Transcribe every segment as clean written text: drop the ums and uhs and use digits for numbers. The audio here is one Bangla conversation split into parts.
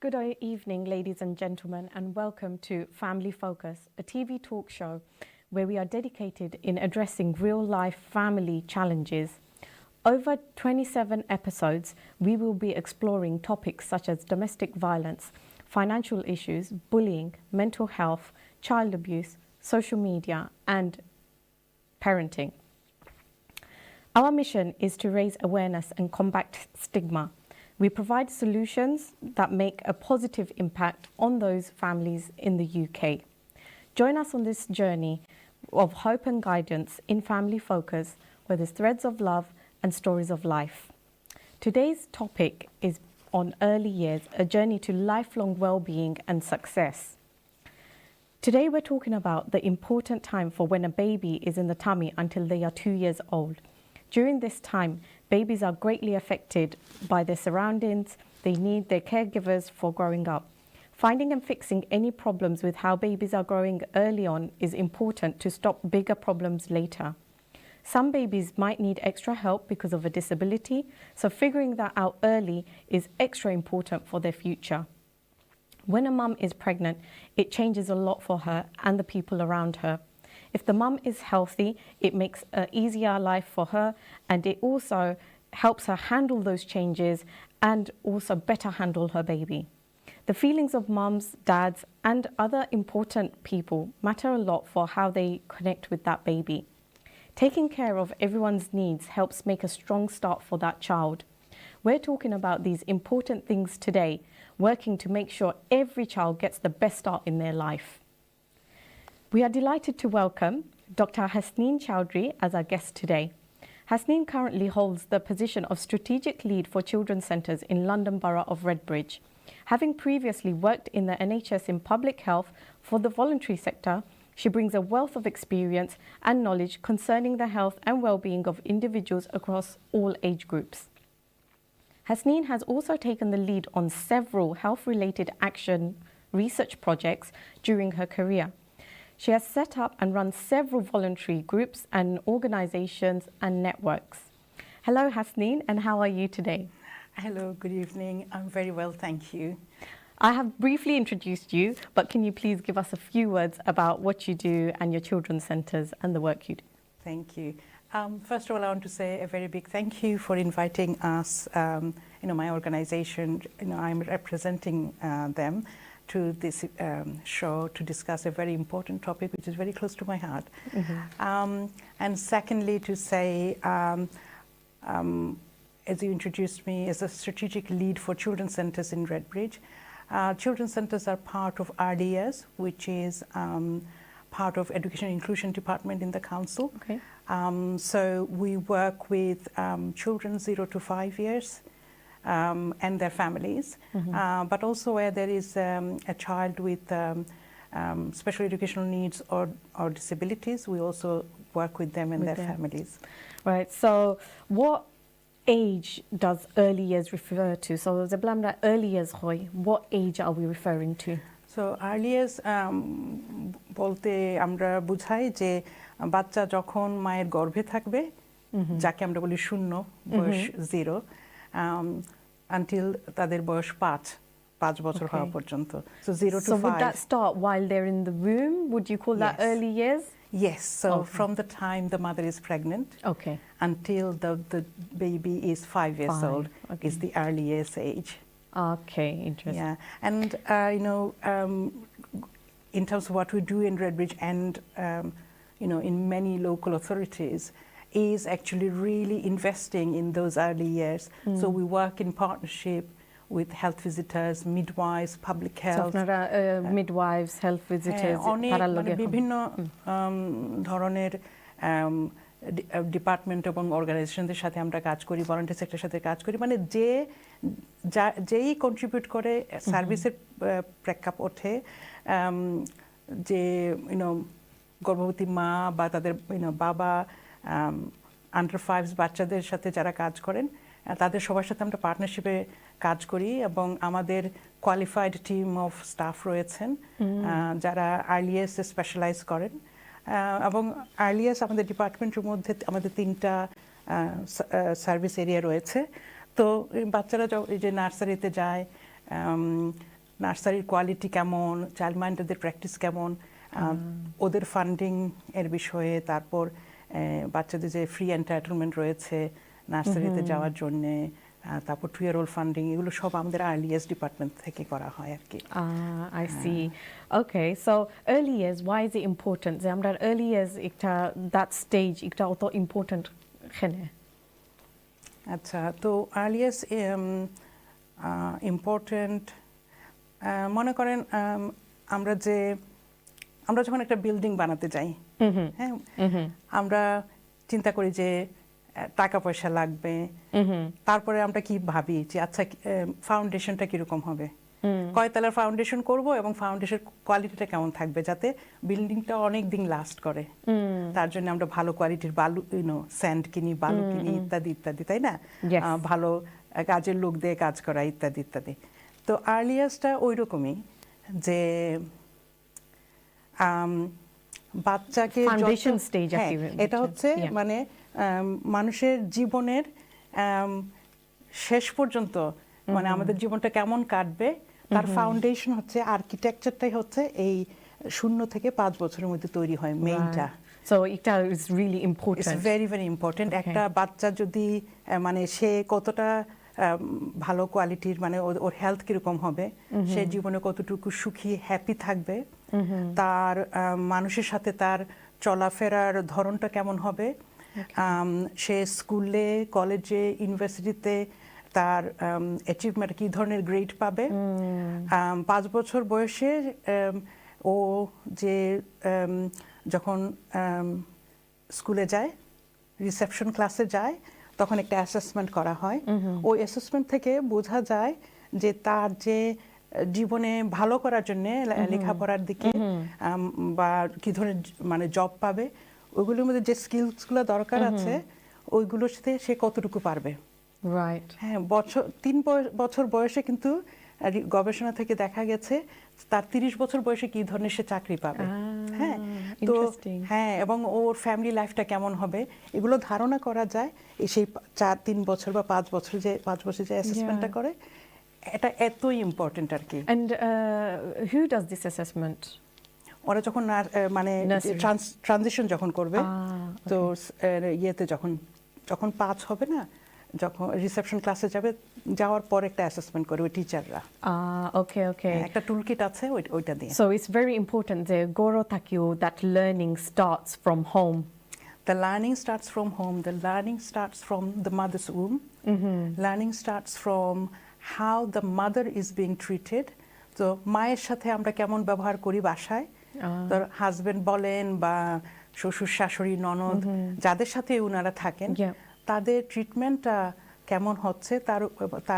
Good evening, ladies and gentlemen, and welcome to Family Focus, a TV talk show where we are dedicated in addressing real-life family challenges. Over 27 episodes, we will be exploring topics such as domestic violence, financial issues, bullying, mental health, child abuse, social media, and parenting. Our mission is to raise awareness and combat stigma. We provide solutions that make a positive impact on those families in the UK. Join us on this journey of hope and guidance in Family Focus, where there's threads of love and stories of life. Today's topic is on early years, a journey to lifelong well-being and success. Today we're talking about the important time for when a baby is in the tummy until they are 2 years old. During this time, babies are greatly affected by their surroundings. They need their caregivers for growing up. Finding and fixing any problems with how babies are growing early on is important to stop bigger problems later. Some babies might need extra help because of a disability, so figuring that out early is extra important for their future. When a mum is pregnant, it changes a lot for her and the people around her. If the mum is healthy, it makes an easier life for her, and it also helps her handle those changes and also better handle her baby. The feelings of mums, dads, and other important people matter a lot for how they connect with that baby. Taking care of everyone's needs helps make a strong start for that child. We're talking about these important things today, working to make sure every child gets the best start in their life. We are delighted to welcome Dr. Hasneen Chowdhury as our guest today. Hasneen currently holds the position of Strategic Lead for Children's Centres in London Borough of Redbridge. Having previously worked in the NHS in public health for the voluntary sector, she brings a wealth of experience and knowledge concerning the health and well-being of individuals across all age groups. Hasneen has also taken the lead on several health-related action research projects during her career. She has set up and run several voluntary groups and organizations and networks. Hello, Hasneen, and how are you today? Hello, good evening. I'm very well, thank you. I have briefly introduced you, but can you please give us a few words about what you do and your children's centres and the work you do? Thank you. First of all, I want to say a very big thank you for inviting us, my organization. I'm representing them to this show to discuss a very important topic which is very close to my heart. Mm-hmm. And secondly, to say, as you introduced me, as a strategic lead for children's centres in Redbridge. Children's centres are part of RDS, which is part of Education and Inclusion Department in the council. Okay. So we work with children 0 to 5 years. And their families, mm-hmm. But also where there is a child with special educational needs or disabilities, we also work with them and their families. Right, so what age does early years refer to? So early years, what age are we referring to? So early years বলতে আমরা বুঝাই যে বাচ্চা যখন মায়ের গর্ভে থাকবে, যাকে আমরা বলি শূন্য বয়স 0, until তাদের বয়স 5 বছর হওয়া পর্যন্ত. So 0 to 5. So would that start while they're in the womb? Would you call that early years? Yes. So from the time the mother is pregnant, until the baby is 5 years old, is the early years age. Okay, interesting. Yeah, and in terms of what we do in Redbridge and in many local authorities, is actually really investing in those early years. So we work in partnership with health visitors, midwives, public health. So midwives, health visitors, বিভিন্ন ধরনের ডিপার্টমেন্ট এবং অর্গানাইজেশনদের সাথে আমরা কাজ করি, ভলান্টিয়ার সেক্টরের সাথে কাজ করি, মানে যেই কন্ট্রিবিউট করে সার্ভিসের প্রেক্ষাপটে, যে গর্ভবতী মা বা তাদের বাবা, আন্ডার 5 বাচ্চাদের সাথে যারা কাজ করেন, তাদের সবার সাথে আমরা পার্টনারশিপে কাজ করি, এবং আমাদের কোয়ালিফাইড টিম অফ স্টাফ রয়েছেন যারা আর্লিয়েস স্পেশালাইজ করেন, এবং আর্লিয়েস আমাদের ডিপার্টমেন্টের মধ্যে আমাদের 3টা সার্ভিস এরিয়া রয়েছে। তো বাচ্চারা যে নার্সারিতে যায়, নার্সারির কোয়ালিটি কেমন, চাইল্ড মাইন্ডারদের প্র্যাকটিস কেমন, ওদের ফান্ডিং এর বিষয়ে, তারপর বাচ্চাদের যে ফ্রি এন্টাইটেলমেন্ট রয়েছে নার্সারিতে যাওয়ার জন্যে, তারপর 2-year-old ফান্ডিং, এগুলো সব আমাদের আর্লি ইয়ার্স ডিপার্টমেন্ট থেকে করা হয় আর কি। I see. Okay, so early years, why is it important? যে আমরা early years একটা that stage একটা অত important এখানে। আচ্ছা, তো আর্লি ইয়ার্স ইম্পর্টেন্ট, মনে করেন আমরা যখন একটা বিল্ডিং বানাতে যাই, হ্যাঁ, আমরা চিন্তা করি যে টাকা পয়সা লাগবে, তারপরে আমরা কি ভাবি যে আচ্ছা ফাউন্ডেশনটা কিরকম হবে, কয়তলার ফাউন্ডেশন করব এবং ফাউন্ডেশন কোয়ালিটিটা কেমন থাকবে যাতে বিল্ডিংটা অনেক দিন লাস্ট করে। তার জন্য আমরা ভালো কোয়ালিটির বালু, স্যান্ড কিনি, বালু কিনি, ইত্যাদি ইত্যাদি, তাই না? ভালো কাজের লোক দিয়ে কাজ করা, ইত্যাদি ইত্যাদি। তো আর্লিয়ার্সটা ওই রকমই, যে বাচ্চাকে এটা হচ্ছে মানে মানুষের জীবনের শেষ পর্যন্ত, মানে আমাদের জীবনটা কেমন কাটবে তার ফাউন্ডেশন হচ্ছে, আর্কিটেকচারটাই হচ্ছে এই 0 থেকে 5 বছরের মধ্যে তৈরি হয় মেইনটা। So এটা is really important. It's very very important. একটা বাচ্চা যদি মানে সে কতটা ভালো কোয়ালিটির, মানে ওর হেলথ কিরকম হবে, সে জীবনে কতটুকু সুখী হ্যাপি থাকবে, তার মানুষের সাথে তার চলাফেরার ধরনটা কেমন হবে, সে স্কুলে, কলেজে, ইউনিভার্সিটিতে তার অ্যাচিভমেন্ট কি ধরনের গ্রেড পাবে, 5 বছর বয়সে ও যে যখন স্কুলে যায়, রিসেপশন ক্লাসে যায়, তখন একটা অ্যাসেসমেন্ট করা হয়। ওই অ্যাসেসমেন্ট থেকে বোঝা যায় যে তার যে জীবনে ভালো করার জন্য লেখাপড়ার দিকে বা কি ধরনের মানে জব পাবে, ওইগুলোর মধ্যে যে স্কিলসগুলো দরকার আছে ওইগুলোর সাথে সে কতটুকু পারবে। রাইট। হ্যাঁ, 3 বছর বয়সে কিন্তু গবেষণা থেকে দেখা গেছে তার 30 বছর বয়সে কি ধরনের সে চাকরি পাবে। হ্যাঁ, তো হ্যাঁ, এবং ওর ফ্যামিলি লাইফটা কেমন হবে এগুলো ধারণা করা যায় এই সেই 3 বছর বা 5 বছর যে অ্যাসেসমেন্টটা করে, এটা এতই ইম্পর্টেন্ট আর কি। And who does this assessment? ওরা যখন মানে ট্রানজিশন যখন করবে, তো ইয়েতে যখন 5 হবে না, যখন রিসেপশন ক্লাসে যাওয়ার পর একটা অ্যাসেসমেন্ট করে ওই টিচাররা। ওকে ওকে, একটা টুলকিট আছে ওইটা দিয়ে। So it's very important যে গড় থাকিও that learning starts from home. The learning starts from home. The learning starts from the mother's womb. Learning starts from how the mother is being treated. তো মায়ের সাথে আমরা কেমন ব্যবহার করি বাসায়, তোর হাজবেন্ড বলেন বা শ্বশুর শাশুড়ি ননদ যাদের সাথে ওনারা থাকেন, তাদের ট্রিটমেন্টটা কেমন হচ্ছে তার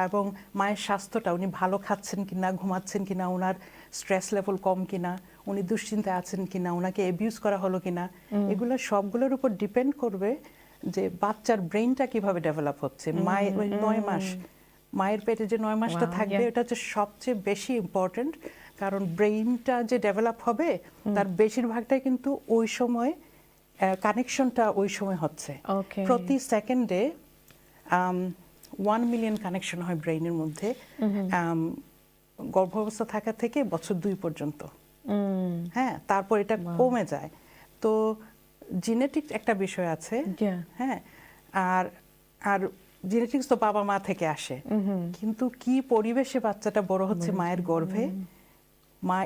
এবং মায়ের স্বাস্থ্যটা, উনি ভালো খাচ্ছেন কিনা, ঘুমাচ্ছেন কিনা, ওনার স্ট্রেস লেভেল কম কিনা, উনি দুশ্চিন্তায় আছেন কিনা, ওনাকে অ্যাবিউজ করা হলো কিনা, এগুলো সবগুলোর উপর ডিপেন্ড করবে যে বাচ্চার ব্রেইনটা কিভাবে ডেভেলপ হচ্ছে। মায়ের 9 মাস, মায়ের পেটে যে 9 মাসটা থাকবে, এটা হচ্ছে সবচেয়ে বেশি ইম্পর্টেন্ট, কারণ ব্রেইনটা যে ডেভেলপ হবে তার বেশিরভাগটাই কিন্তু ওই সময় কানেকশনটা ওই সময় হচ্ছে। প্রতি সেকেন্ডে 1 মিলিয়ন কানেকশন হয় ব্রেইনের মধ্যে, গর্ভাবস্থা থাকা থেকে বছর 2 পর্যন্ত। হ্যাঁ, তারপর এটা কমে যায়। তো জেনেটিক একটা বিষয় আছে। হ্যাঁ, আর জেনেটিক্স তো বাবা মা থেকে আসে, কিন্তু কি পরিবেশে বাচ্চাটা বড় হচ্ছে মায়ের গর্ভে, মা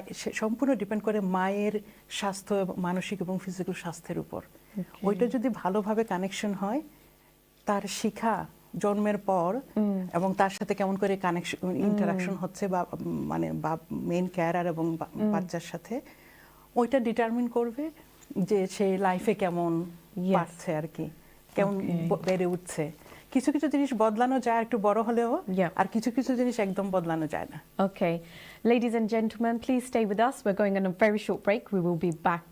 সম্পূর্ণ ডিপেন্ড করে মায়ের স্বাস্থ্য, মানসিক এবং ফিজিক্যাল স্বাস্থ্যের উপর। ওইটা যদি ভালোভাবে কানেকশন হয়, তার শিখা জন্মের পর এবং তার সাথে কেমন করে কানেকশন ইন্টারাকশন হচ্ছে বা মানে মেইন কেয়ারার এবং বাচ্চার সাথে, ওইটা ডিটারমিন করবে যে সে লাইফে কেমন পারছে আর কি, কেমন বেড়ে উঠছে। কিছু কিছু জিনিস বদলানো যায় একটু বড় হলেও, আর কিছু কিছু জিনিস একদম বদলানো যায় না। Okay, ladies and gentlemen, please stay with us. We're going on a very short break. We will be back.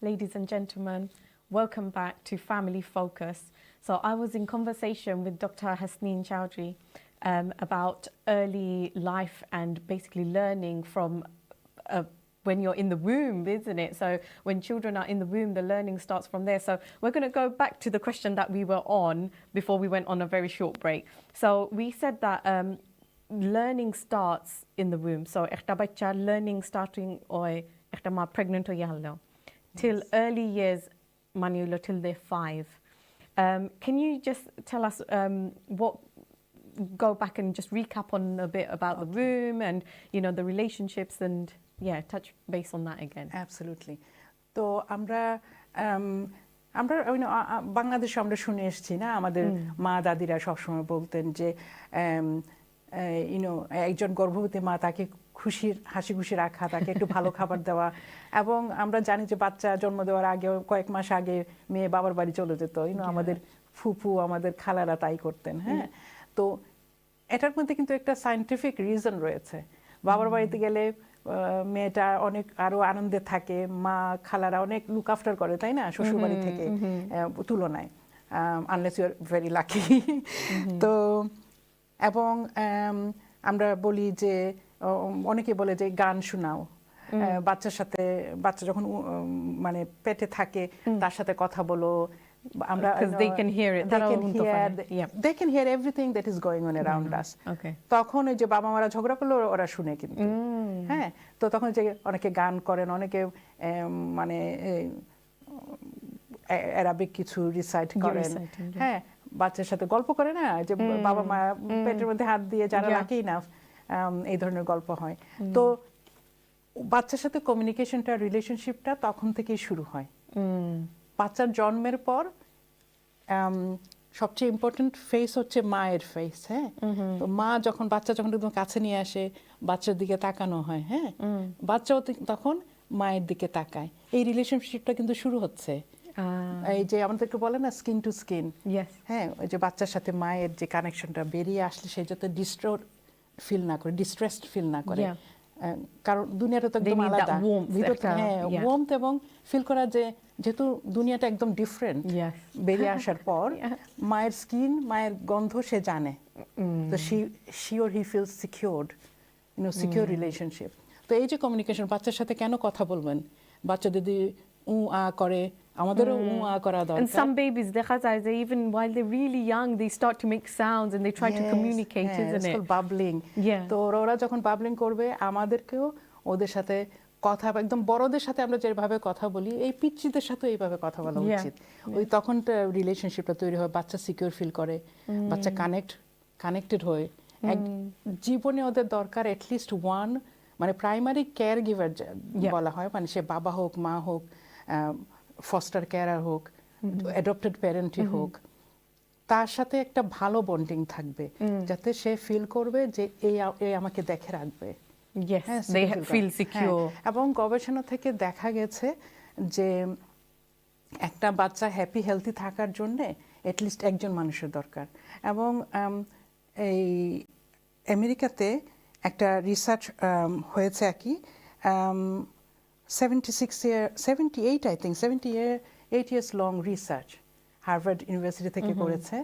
Ladies and gentlemen, welcome back to Family Focus. So I was in conversation with Dr. Hasneen Chowdhury about early life and basically learning from when you're in the womb, isn't it? So when children are in the womb, the learning starts from there. So we're going to go back to the question that we were on before we went on a very short break. So we said that learning starts in the womb. So একটা বাচ্চা learning starting হয় একটা মা pregnant হয়ে গেল till early years মানে হলো till they're 5. Can you just tell us go back and just recap on a bit about the womb and the relationships and touch base on that again? Absolutely. তো আমরা বাংলাদেশে আমরা শুনে এসেছি না, আমাদের মা দাদিরা সবসময় বলতেন যে একজন গর্ভবতী মা তাকে হাসি খুশি রাখা, তাকে একটু ভালো খাবার দেওয়া, এবং আমরা জানি যে বাচ্চা জন্ম দেওয়ার আগে কয়েক মাস আগে মেয়ে বাবার বাড়ি চলে যেত, আমাদের ফুফু আমাদের খালারা তাই করতেন। হ্যাঁ, তো এটার মধ্যে কিন্তু একটা সায়েন্টিফিক রিজন রয়েছে। বাবার বাড়িতে গেলে মেয়েটা অনেক আরো আনন্দে থাকে, মা খালারা অনেক লুক আফটার করে, তাই না, শ্বশুর বাড়ি থেকে তুলনায়, unless you are very lucky. তো এবং আমরা বলি যে অনেকে বলে যে গান শোনাও বাচ্চার সাথে, বাচ্চা যখন মানে পেটে থাকে তার সাথে কথা বলো, আমরা they can hear it, they can hear everything that is going on around us. তখন ওই যে বাবা মারা ঝগড়া করলো ওরা শুনে কিন্তু। হ্যাঁ, তো তখন যে অনেকে গান করেন, অনেকে মানে অ্যারাবিক কিছু রিসাইট করেন, হ্যাঁ, বাচ্চার সাথে গল্প করে না, যে বাবা মা পেটের মধ্যে হাত দিয়ে যারা রাখেই না, এই ধরনের গল্প হয়। তো বাচ্চার সাথে কমিউনিকেশনটা, রিলেশনশিপটা তখন থেকেই শুরু হয়। বাচ্চার জন্মের পর সবচেয়ে ইম্পর্টেন্ট ফেস হচ্ছে মায়ের ফেস। হ্যাঁ, তো মা যখন বাচ্চা যখন একদম কাছে নিয়ে আসে, বাচ্চার দিকে তাকানো হয়, হ্যাঁ, বাচ্চাও তখন মায়ের দিকে তাকায়। এই রিলেশনশিপটা কিন্তু শুরু হচ্ছে এই যে আমাদেরকে বলে না স্কিন টু স্কিন। হ্যাঁ, ওই যে বাচ্চার সাথে মায়ের যে কানেকশনটা বেরিয়ে আসলে সে যাতে ডিস্ট্রেসড ফিল না করে, ডিস্ট্রেসড ফিল না করে, কারণ দুনিয়াটা তো একদম আলাদা, হ্যাঁ, ওয়ার্মথ এবং ফিল করা যে যেহেতু দুনিয়াটা একদম ডিফারেন্ট, বেরিয়ে আসার পর মায়ের স্কিন, মায়ের গন্ধ সে জানে, তো she or he feels secured, secure relationship. তো এই যে কমিউনিকেশন, বাচ্চার সাথে কেন কথা বলবেন, বাচ্চা যদি আ করে, আমাদেরও আ করা দরকার। And some babies দেখা যায় যে even while they're really young they start to make sounds and they try to communicate, isn't it? It's called babbling. তো ওরা যখন বাবলিং করবে আমাদেরকেও ওদের সাথে কথা, একদম বড়দের সাথে আমরা যেভাবে কথা বলি এই পিচ্চিদের সাথে এইভাবে কথা বলা উচিত। ওই তখন রিলেশনশিপটা তৈরি হয়, বাচ্চা সিকিউর ফিল করে, বাচ্চা কানেক্টেড হয়। জীবনে ওদের দরকার অ্যাটলিস্ট ওয়ান, মানে প্রাইমারি কেয়ার গিভার বলা হয়, মানে সে বাবা হোক, মা হোক, ফস্টার কেয়ারার হোক, অ্যাডপ্টেড প্যারেন্টই হোক, তার সাথে একটা ভালো বন্ডিং থাকবে, যাতে সে ফিল করবে যে এই আমাকে দেখে রাখবে। They feel secure. এবং গবেষণা থেকে দেখা গেছে যে একটা বাচ্চা হ্যাপি হেলথি থাকার জন্য অ্যাটলিস্ট একজন মানুষের দরকার। এবং এই আমেরিকাতে একটা রিসার্চ হয়েছে কি 78 years long research Harvard university থেকে করেছে।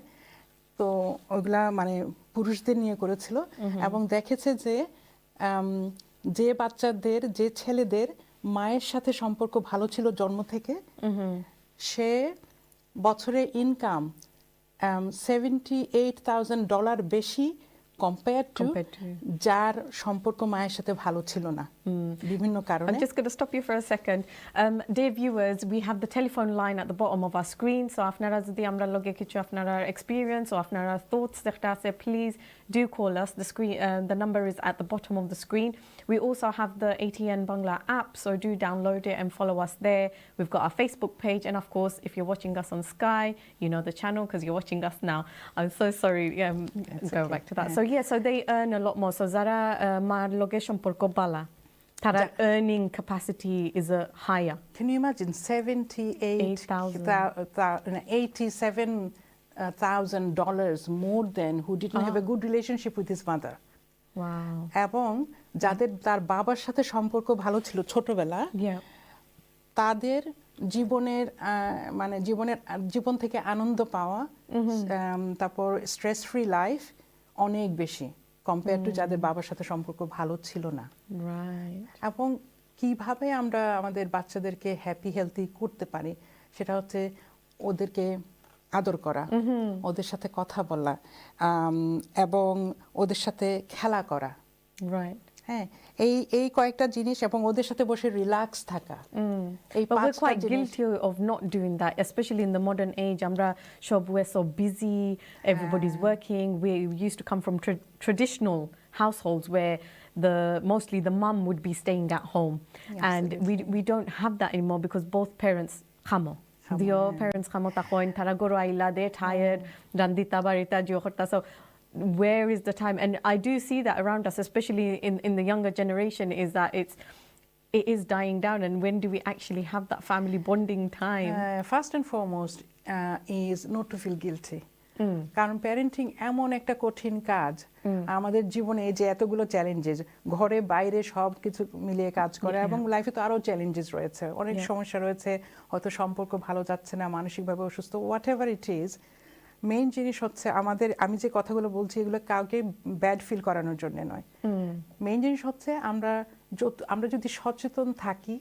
তো ওইগুলা মানে পুরুষদের নিয়ে করেছিল, এবং দেখেছে যে বাচ্চাদের, যে ছেলেদের মায়ের সাথে সম্পর্ক ভালো ছিল জন্ম থেকে, সে বছরে ইনকাম $78,000 বেশি compared to যার সম্পর্ক মায়ের সাথে ভালো ছিল না বিভিন্ন কারণে। I'm just going to stop you for a second. Dear viewers, we have the telephone line at the bottom of our screen. So আপনারা যদি আমরা লগে কিছু আপনারা experience or আপনারা thoughts দেখতে আছে, please do call us. The number is at the bottom of the screen. We also have the ATN Bangla app, so do download it and follow us there. We've got our Facebook page, and of course, if you're watching us on Sky, you know the channel because you're watching us now. I'm so sorry. Go back to that. So they earn a lot more. So Zara mar loge সম্পর্ক bala. Tara earning capacity is higher. Can you imagine $87,000 more than who didn't have a good relationship with his mother? Wow. এবং যাদের তার বাবার সাথে সম্পর্ক ভালো ছিল ছোটবেলা, তাদের জীবনের মানে জীবন থেকে আনন্দ পাওয়া, তারপর স্ট্রেস ফ্রি লাইফ অনেক বেশি কম্পেয়ার টু যাদের বাবার সাথে সম্পর্ক ভালো ছিল না। এবং কিভাবে আমরা আমাদের বাচ্চাদেরকে হ্যাপি হেলথি করতে পারি সেটা হচ্ছে ওদেরকে আদর করা, ওদের সাথে কথা বলা, এবং ওদের সাথে খেলা করা। হ্যাঁ, এই কয়েকটা জিনিস, এবং ওদের সাথে বসে রিল্যাক্স থাকা। But we're quite guilty of not doing that, especially in the modern age. We're so busy, everybody's working. We used to come from traditional households where mostly the mum would be staying at home. And we don't have that anymore because both parents khamo. Your parents khamo takoin tara goro aila, they're tired, randita barita jo horta. So where is the time? And I do see that around us, especially in the younger generation, is that it is dying down. And when do we actually have that family bonding time? First and foremost is not to feel guilty. কারণ প্যারেন্টিং এমন একটা কঠিন কাজ, আমাদের জীবনে যে এতগুলো চ্যালেঞ্জেস, ঘরে বাইরে সব কিছু মিলিয়ে কাজ করে, এবং লাইফে তো আরো চ্যালেঞ্জেস রয়েছে, অনেক সমস্যা রয়েছে, হয়তো সম্পর্ক ভালো যাচ্ছে না, মানসিকভাবে অসুস্থ, what ever it is. Main জিনিস হচ্ছে আমি যে কথাগুলো বলছি এগুলো কাউকে ব্যাড ফিল করানোর জন্য নয়। মেইন জিনিস হচ্ছে আমরা যদি সচেতন থাকি,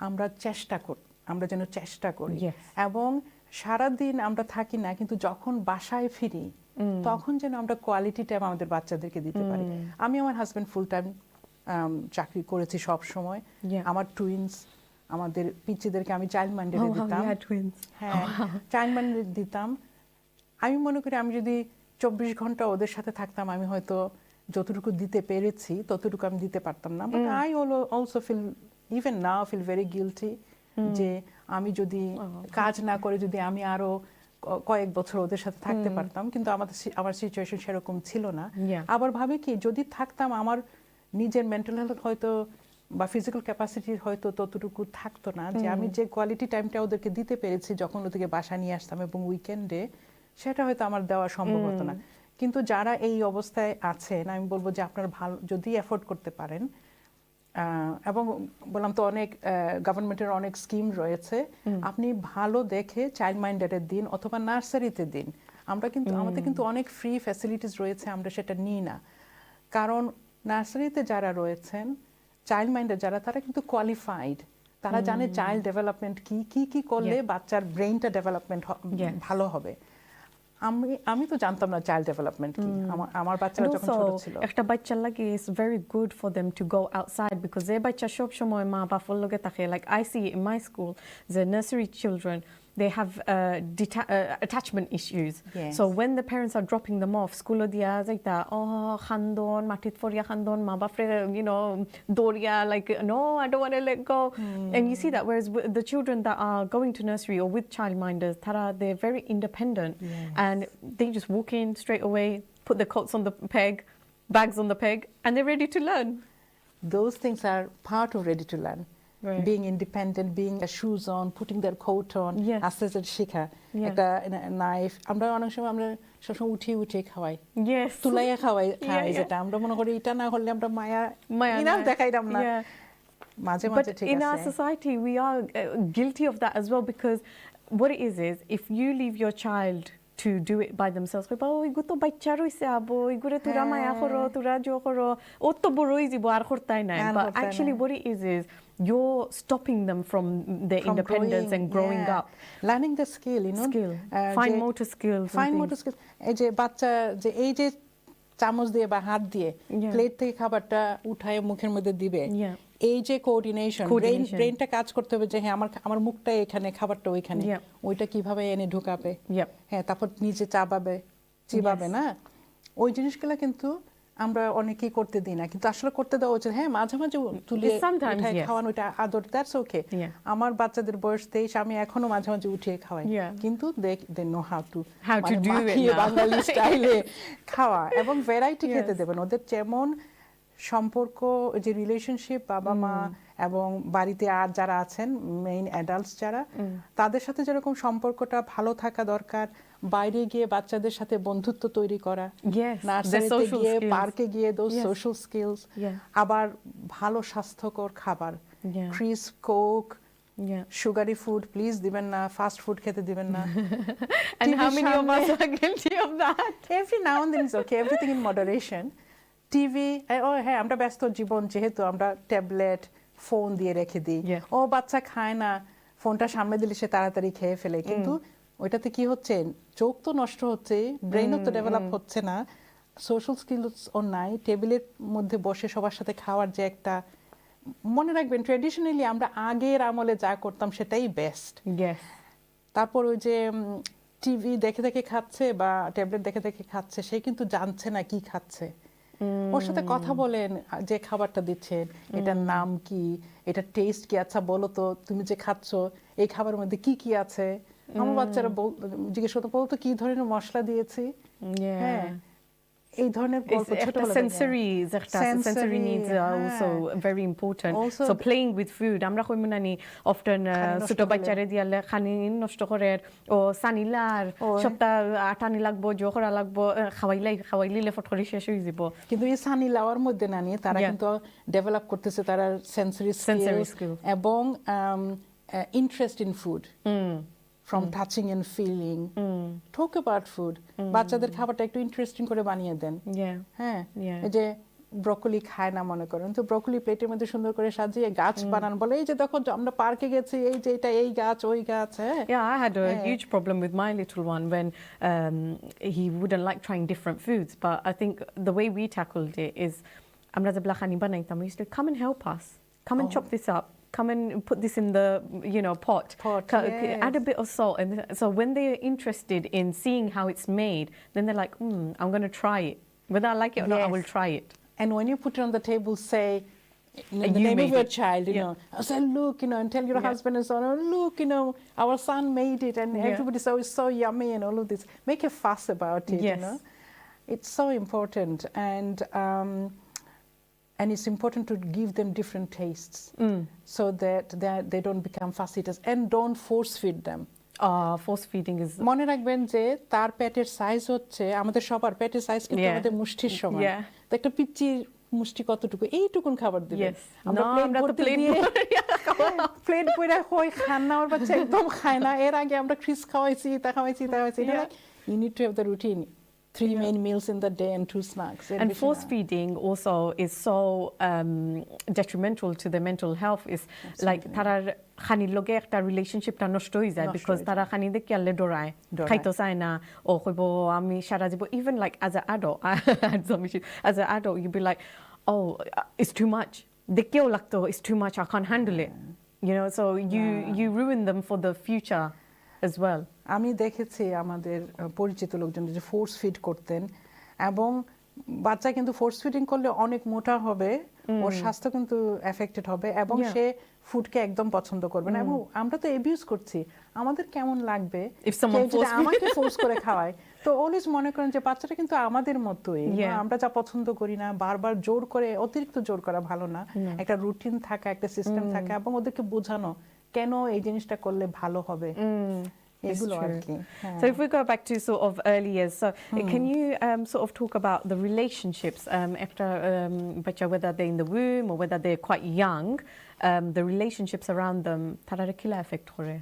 আমরা যেন চেষ্টা করি, এবং সারাদিন আমরা থাকি না, কিন্তু যখন বাসায় ফিরি তখন যেন আমরা কোয়ালিটি টাইম আমাদের বাচ্চাদেরকে দিতে পারি। আমি আমার হাজবেন্ড ফুল টাইম চাকরি করেছি সব সময়। আমার টুইন্স, আমাদের পিচ্চিদেরকে আমি চাইল্ড মাইন্ডেডে দিতাম। হ্যাঁ, চাইল্ড মাইন্ডেড দিতাম। আমি মনে করি আমি যদি 24 ঘন্টা ওদের সাথে থাকতাম, আমি হয়তো যতটুকু দিতে পেরেছি ততটুকু আমি দিতে পারতাম না। But I also feel even now feel very guilty যে আমি যদি কাজ না করে যদি আমি আরো কয়েক বছর ওদের সাথে থাকতে পারতাম, কিন্তু আমার সিচুয়েশন সেরকম ছিল না। আবার ভাবে কি, যদি থাকতাম আমার নিজের মেন্টাল হেলথ হয়তো বা ফিজিক্যাল ক্যাপাসিটি হয়তো ততটুকু থাকতো না যে আমি যে কোয়ালিটি টাইমটা ওদেরকে দিতে পেরেছি যখন ওদেরকে বাসা নিয়ে আসতাম এবং উইকেন্ডে, সেটা হয়তো আমার দেওয়া সম্ভব হতো না। কিন্তু যারা এই অবস্থায় আছেন, আমি বলবো যে আপনারা ভালো যদি এফোর্ড করতে পারেন, এবং বললাম তো অনেক গভর্নমেন্টের অনেক স্কিম রয়েছে, আপনি ভালো দেখে চাইল্ড মাইন্ডেডের দিন অথবা নার্সারিতে দিন। আমাদের কিন্তু অনেক ফ্রি ফ্যাসিলিটিস রয়েছে, আমরা সেটা নিই না। কারণ নার্সারিতে যারা রয়েছেন, চাইল্ড মাইন্ডেড যারা, তারা কিন্তু কোয়ালিফাইড, তারা জানে চাইল্ড ডেভেলপমেন্ট কি করলে বাচ্চার ব্রেইনটা ডেভেলপমেন্ট ভালো হবে। আমি তো জানতাম না চাইল্ড ডেভেলপমেন্ট কি। আমার বাচ্চারা যখন ছোট ছিল, একটা বাচ্চার লাগে it's very good for them to go outside, because যে বাচ্চা সব সময় মা বাবার লগে থাকে, like I see in my school the nursery children, they have attachment issues. So when the parents are dropping them off, school dia jaita khandon matit foria khandon ma bapre doria, like no, I don't want to let go. And you see that, whereas the children that are going to nursery or with childminders, they're very independent, and they just walk in straight away, put the coats on the peg, bags on the peg, and they're ready to learn. Those things are part of ready to learn. Being independent, being shoes on, putting their coat on, আস্তে আস্তে শেখা, একটা নাইফ। আমরা অনেক সময় আমরা সবসময় উঠিয়ে খাওয়াই, তুলাইয়া খাওয়াই, যেটা আমরা মনে করি এটা না হলে আমরা মায়া দেখাইলাম না। মাঝে মাঝে ঠিক আছে। But in our society we are guilty of that as well, because what it is if you leave your child to do it by themselves, ইগু তো বাচ্চা রইছে আবো, ইগুরে তোরা মায়া করো, তোরা জো করো, ও তো বড়ই যাব আর করতাই নাই। But actually what it is you're stopping them from their independence and growing up, learning the skill, fine motor skills. এই যে বাচ্চা যে এই যে চামচ দিয়ে বা হাত দিয়ে প্লেট থেকে খাবারটা উঠায় মুখের মধ্যে দিবে, এই যে কোঅর্ডিনেশন, ব্রেইনটা কাজ করতে হবে যে হ্যাঁ আমার মুখটা এখানে, খাবারটা ওইখানে, ওইটা কিভাবে এনে ঢোকাবে, হ্যাঁ তারপর নিচে চিবাবে না, ওই জিনিসগুলো কিন্তু আমরা অনেকেই করতে দিই না, কিন্তু আসলে করতে দেওয়া উচিত। হ্যাঁ, মাঝে মাঝে তুলে খাওয়ানো, ওইটা আদর, দ্যাটস ওকে। আমার বাচ্চাদের বয়স 23, আমি এখনো মাঝে মাঝে উঠিয়ে খাওয়াই, কিন্তু they know how to do it Bangali স্টাইলে খাওয়া, এবং ভ্যারাইটি খেতে দেবেন। ওদের যেমন সম্পর্ক, যে রিলেশনশিপ বাবা মা এবং বাড়িতে আর যারা আছেন মেইন অ্যাডাল্টস যারা, তাদের সাথে যেরকম সম্পর্কটা ভালো থাকা দরকার, বাইরে গিয়ে বাচ্চাদের সাথে বন্ধুত্ব তৈরি করা, নার্সারিতে গিয়ে, পার্কে গিয়ে, দোজ সোশ্যাল স্কিলস, আবার ভালো স্বাস্থ্যকর খাবার, crisp, Coke, Yeah. Sugary food please দিবেন না, ফাস্ট ফুড খেতে দিবেন না। And TV how many of সামনে- us are guilty of that? Every now and then is okay, everything in moderation. TV, ও হ্যাঁ আমরা ব্যস্ত জীবন যেহেতু আমরা ট্যাবলেট ফোন দিয়ে রেখে দিই। Yeah. ও বাচ্চা খায় না, ফোনটা সামনে দিলে সে তাড়াতাড়ি খেয়ে ফেলে, কিন্তু ওইটাতে কি হচ্ছে, চোখ তো নষ্ট হচ্ছে, ব্রেইনও তো ডেভেলপ হচ্ছে না, সোশ্যাল স্কিলসও নাই, টেবিলের মধ্যে বসে সবার সাথে খাওয়ার যে একটা, মনে রাখবেন ট্র্যাডিশনালি আমরা আগের আমলে যা করতাম সেটাই বেস্ট। Yes. তারপর ওই যে টিভি দেখে দেখে খাচ্ছে বা ট্যাবলেট দেখে দেখে খাচ্ছে, সে কিন্তু জানছে না কি খাচ্ছে। ওর সাথে কথা বলেন, যে খাবারটা দিচ্ছেন এটার নাম কি, এটা টেস্ট কি, আচ্ছা বলো তো তুমি যে খাচ্ছ এই খাবারের মধ্যে কি কি আছে। আমার বাচ্চারা জিজ্ঞেস করতে, বলতো কি ধরনের মশলা দিয়েছি। Yeah. হ্যাঁ, এই ধরনের গল্প It's ছোটবেলা sensory needs are also very important. Also- So playing with food. আমরা কই মুনানি often নষ্ট ছোট করলে। বাচ্চারে দিয়ালে খানি নষ্ট করে ও সানিলার ওই। সপ্তাহ আটানি লাগবো জো করা লাগবো খাওয়াইলে ফট করে শেষ হয়ে যাব। কিন্তু এই সানি লাওয়ার মধ্যে না নিয়ে তারা Yeah. কিন্তু ডেভেলপ করতেছে তারা সেন্সরি Sensory স্কিলস skills. এবং interest in food, from touching and feeling. Talk about food, বাচ্চাদের খাবারটা একটু ইন্টারেস্টিং করে বানিয়ে দেন। Yeah. হ্যাঁ, Yeah. এই যে ব্রকলি খায় না মনে করেন, তো ব্রকলি প্লেটের মধ্যে সুন্দর করে সাজিয়ে গাছ বানান, বলে এই যে দেখো আমরা পার্কে গেছি, এই যে এটা এই গাছ ওই গাছ। হ্যাঁ, Yeah, I had a Yeah. huge problem with my little one when he wouldn't like trying different foods. But I think the way we tackled it is, amra jabla khani banaitam, we used to come and help us. Come and chop this up. Come and put this in the pot. Yes. Add a bit of salt, and so when they're interested in seeing how it's made, then they're like, I'm going to try it. Whether I like it or not, I Yes. will try it. and when you put it on the table, say in the You name of made your it. child, you Yeah. know, say look, and tell your Yeah. husband and so on, oh, look, our son made it, and Yeah. everybody's always so yummy and all of this. Make a fuss about it. Yes. It's so important, and it's important to give them different tastes so that they don't become fuss eaters, and don't force feed them. Force feeding is মনে রাখবেন যে তার পেটের সাইজ হচ্ছে, আমাদের সবার পেটের সাইজ কিন্তু Yeah. আমাদের মুষ্টির সমান। Yeah. তো একটা পিচ্চির মুষ্টি কতটুকু, এইটুকুন খাবার দিবেন। Yes. No, আমরা তো প্লেট প্লেট পয়রা কই খান না, আমার বাচ্চা একদম খায় না। এর আগে আমরা ক্রিস খাওয়াইছি, তা খাওয়াইছি। Yeah. You need to have the routine. 3 main meals in the day and 2 snacks. And force feeding also is so detrimental to their mental health. Is like tarar khani loge ekta relationship ta noshto hoi jay, because tara khani de kialle doray khaito chai na o koibo ami sara jibo. Even like as an adult, I had some issues. As an adult, you'd be like, oh, it's too much. Dekkeo lagto, it's too much. I can't handle it. So you ruin them for the future as well. আমি দেখেছি আমাদের পরিচিত লোকজন যে ফোর্স ফিড করতেন, এবং বাচ্চা কিন্তু ফোর্স ফিডিং করলে অনেক মোটা হবে, ওর স্বাস্থ্য কিন্তু এফেক্টেড হবে, এবং Yeah. সে ফুডকে একদম পছন্দ করবে না। এবং আমরা তো এবিউজ করছি, আমাদের কেমন লাগবে If someone কেউ যদি force আমাকে ফোর্স করে খাওয়ায়। তো অলওয়েজ মনে করেন যে বাচ্চাটা কিন্তু আমাদের মতোই, Yeah. আমরা যা পছন্দ করি না, বারবার জোর করে, অতিরিক্ত জোর করা ভালো না। একটা রুটিন থাকা, একটা সিস্টেম থাকা, এবং ওদেরকে বোঝানো কেন এই জিনিসটা করলে ভালো হবে। It's এগুলো আর true. কি। হ্যাঁ। So if we go back to sort of early years, so can you sort of talk about the relationships after whether they're in the womb or whether they're quite young, the relationships around them, তারা কিলা এফেক্ট করে?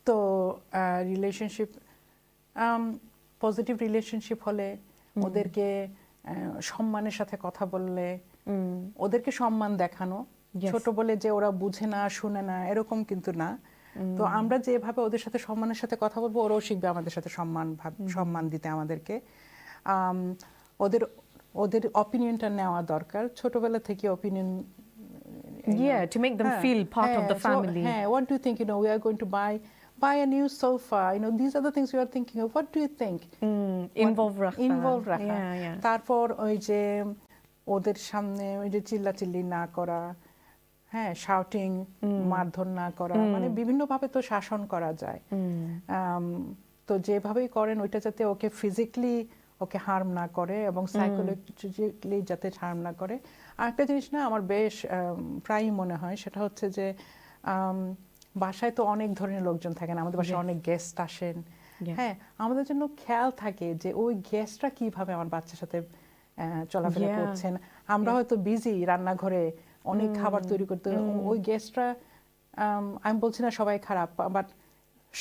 তো রিলেশনশিপ, পজিটিভ রিলেশনশিপ হলে, ওদেরকে সম্মানের সাথে কথা বললে, ওদেরকে সম্মান দেখানো, Yes. ছোট বলে যে ওরা বুঝে না শুনে না এরকম কিন্তু না। তো আমরা যেভাবে ওদের সাথে সম্মানের সাথে কথা বলবো, ওরাও শিখবে আমাদের সাথে সম্মান দিতে আমাদেরকে। ওদের অপিনিয়নটা নেওয়া দরকার ছোটবেলা থেকে, opinion. Yeah, to make them feel part of the family. What do you think? We are going to buy a new sofa. These are the things we are thinking of. What do you think? Involve রাখা। Yeah. তারপর ওই যে ওদের সামনে ওই যে চিল্লাচিল্লি না করা, হ্যাঁ, শাউটিং, মারধর না করা, মানে বিভিন্ন ভাবে তো শাসন করা যায়। তো যেভাবেই করেন ওইটা যাতে ওকে ফিজিক্যালি ওকে হার্ম না করে, এবং সাইকোলজিক্যালি যাতে হার্ম না করে। আরেকটা জিনিস না আমার বেশ প্রায়ই মনে হয়, সেটা হচ্ছে যে বাসায় তো অনেক ধরনের লোকজন থাকেন, আমাদের বাসায় অনেক গেস্ট আসেন। হ্যাঁ, আমাদের জন্য খেয়াল থাকে যে ওই গেস্টরা কিভাবে আমার বাচ্চার সাথে চলাফেরা করছেন। আমরা হয়তো বিজি রান্নাঘরে অনেক খাবার তৈরি করতে, ওই গেস্টরা আমি বলছি না সবাই খারাপ, বাট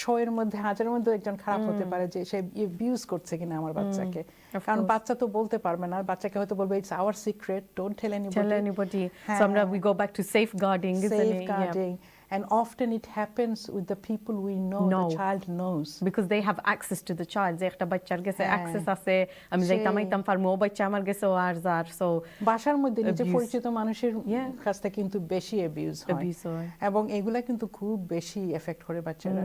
শোয়ের মধ্যে হাজারের মধ্যে একজন খারাপ হতে পারে যে সে অ্যাবিউজ করছে কিনা আমার বাচ্চাকে, কারণ বাচ্চা তো বলতে পারবে না, বাচ্চাকে হয়তো বলবে it's our secret, don't tell anybody. So we go back to safeguarding, isn't it? Safeguarding. And often it happens with the people we know, the child knows. Because they have access to the child. They have বাচ্চার কাছে access আছে, আমি যাইতাম পারমু, বাচ্চা আমার কাছে আর যার, so বাসার মধ্যে নিজে পরিচিত মানুষের কাছ থেকে কিন্তু বেশি অ্যাবিউজ হয় এবং এগুলা কিন্তু খুব বেশি এফেক্ট করে বাচ্চারা।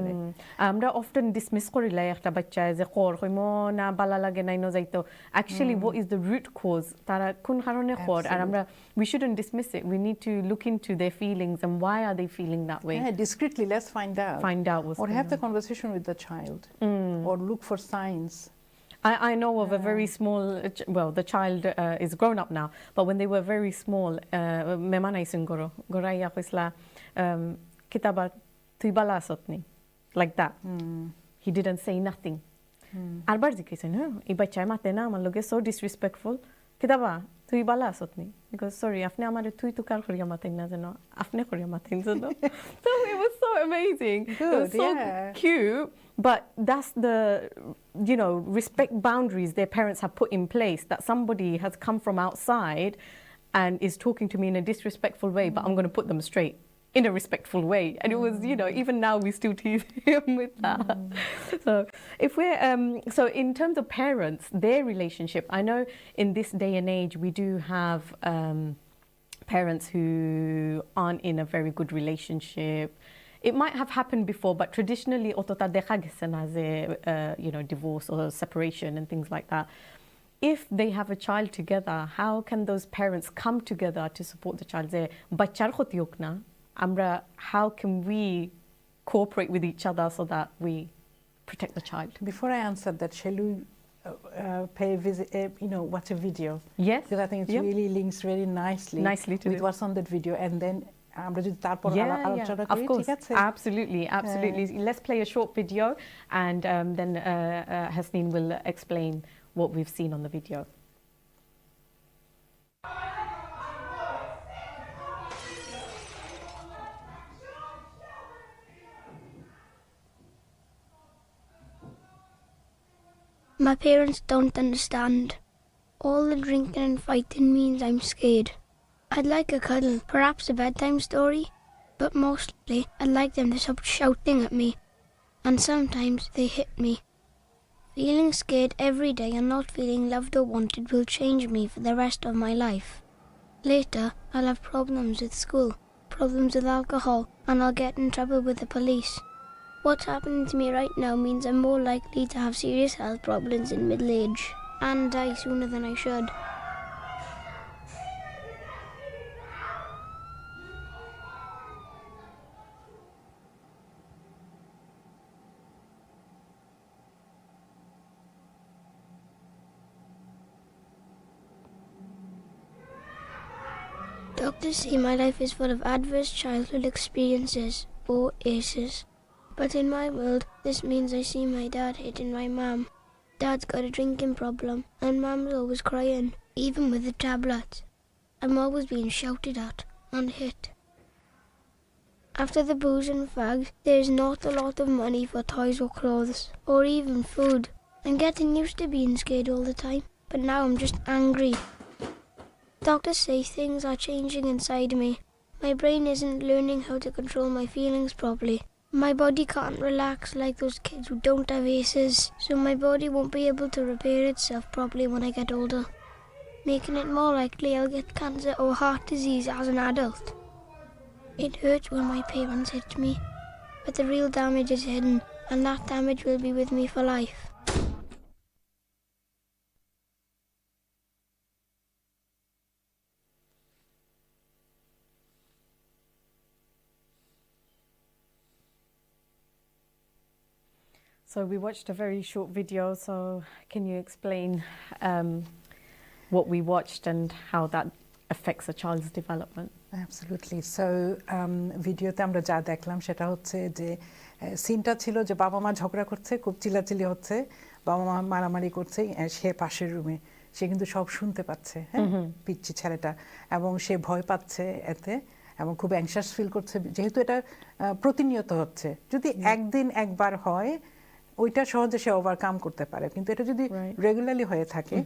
আমরা often dismiss করি লাই একটা বাচ্চা যে কর কইমো না বালা লাগে নাই ন যাইতো, actually what is the root cause, তারা কোন কারণে কর, আর আমরা we shouldn't dismiss it, we need to look into their feelings and why are they feeling that way. Discreetly, let's find out what's or have the conversation with the child or look for signs. I know of a very small, well, the child is grown up now, but when they were very small, memana isungoro goraya khisla kitaba tui bala asotni, like that. He didn't say nothing. Arbar dikisen ei bachcha mate na amar loge so disrespectful, kitaba tui bala asotni, because sorry apni amare tui to kar koriya maten na jano apne koriya maten jano. So it was so amazing. Good, it was so cute, but that's the, you know, respect boundaries their parents have put in place, that somebody has come from outside and is talking to me in a disrespectful way, but I'm going to put them straight in a respectful way. And it was, you know, even now we still tease him with that. So if we're so in terms of parents, their relationship, I know in this day and age we do have parents who aren't in a very good relationship. It might have happened before, but traditionally otota dekha gese na je you know, divorce or separation and things like that. If they have a child together, how can those parents come together to support the child? Je bachchar khoti hok na, amra how can we cooperate with each other so that we protect the child? Before I answer that, shall we pay a visit, you know, watch a video? Yes, because I think it really links very nicely to with what's on that video, and then আমরা যদি তারপর আলোচনা করি, ঠিক আছে? Absolutely. Let's play a short video and then Hasneen will explain what we've seen on the video. My parents don't understand. All the drinking and fighting means I'm scared. I'd like a cuddle, perhaps a bedtime story, but mostly I'd like them to stop shouting at me, and sometimes they hit me. Feeling scared every day and not feeling loved or wanted will change me for the rest of my life. Later, I'll have problems with school, problems with alcohol, and I'll get in trouble with the police. What's happening to me right now means I'm more likely to have serious health problems in middle age and die sooner than I should. Doctors say my life is full of adverse childhood experiences, or ACEs. But in my world, this means I see my dad hitting my mum. Dad's got a drinking problem, and mum's always crying, even with the tablet. I'm always being shouted at and hit. After the booze and fags, there's not a lot of money for toys or clothes, or even food. I'm getting used to being scared all the time, but now I'm just angry. Doctors say things are changing inside me. My brain isn't learning how to control my feelings properly. My body can't relax like those kids who don't have ACEs, so my body won't be able to repair itself properly when I get older, making it more likely I'll get cancer or heart disease as an adult. It hurts when my parents hit me, but the real damage is hidden, and that damage will be with me for life. So we watched a very short video, so can you explain what we watched and how that affects a child's development? Absolutely. So ভিডিওতে আমরা যা দেখলাম সেটা হচ্ছে যে সিনটা ছিল যে বাবা মা ঝগড়া করছে, খুব চিল্লাচিল্লি হচ্ছে, বাবা মা মারামারি করছে, সে পাশের রুমে, সে কিন্তু সব শুনতে পাচ্ছে, হ্যাঁ, পিচ্চি ছেলেটা, এবং সে ভয় পাচ্ছে এতে, এবং খুব অ্যাংশাস ফিল করছে, যেহেতু এটা প্রতিনিয়ত হচ্ছে। যদি একদিন একবার হয় ওইটা সহজে সে ওভারকাম করতে পারে, কিন্তু এটা যদি রেগুলারলি হয়ে থাকে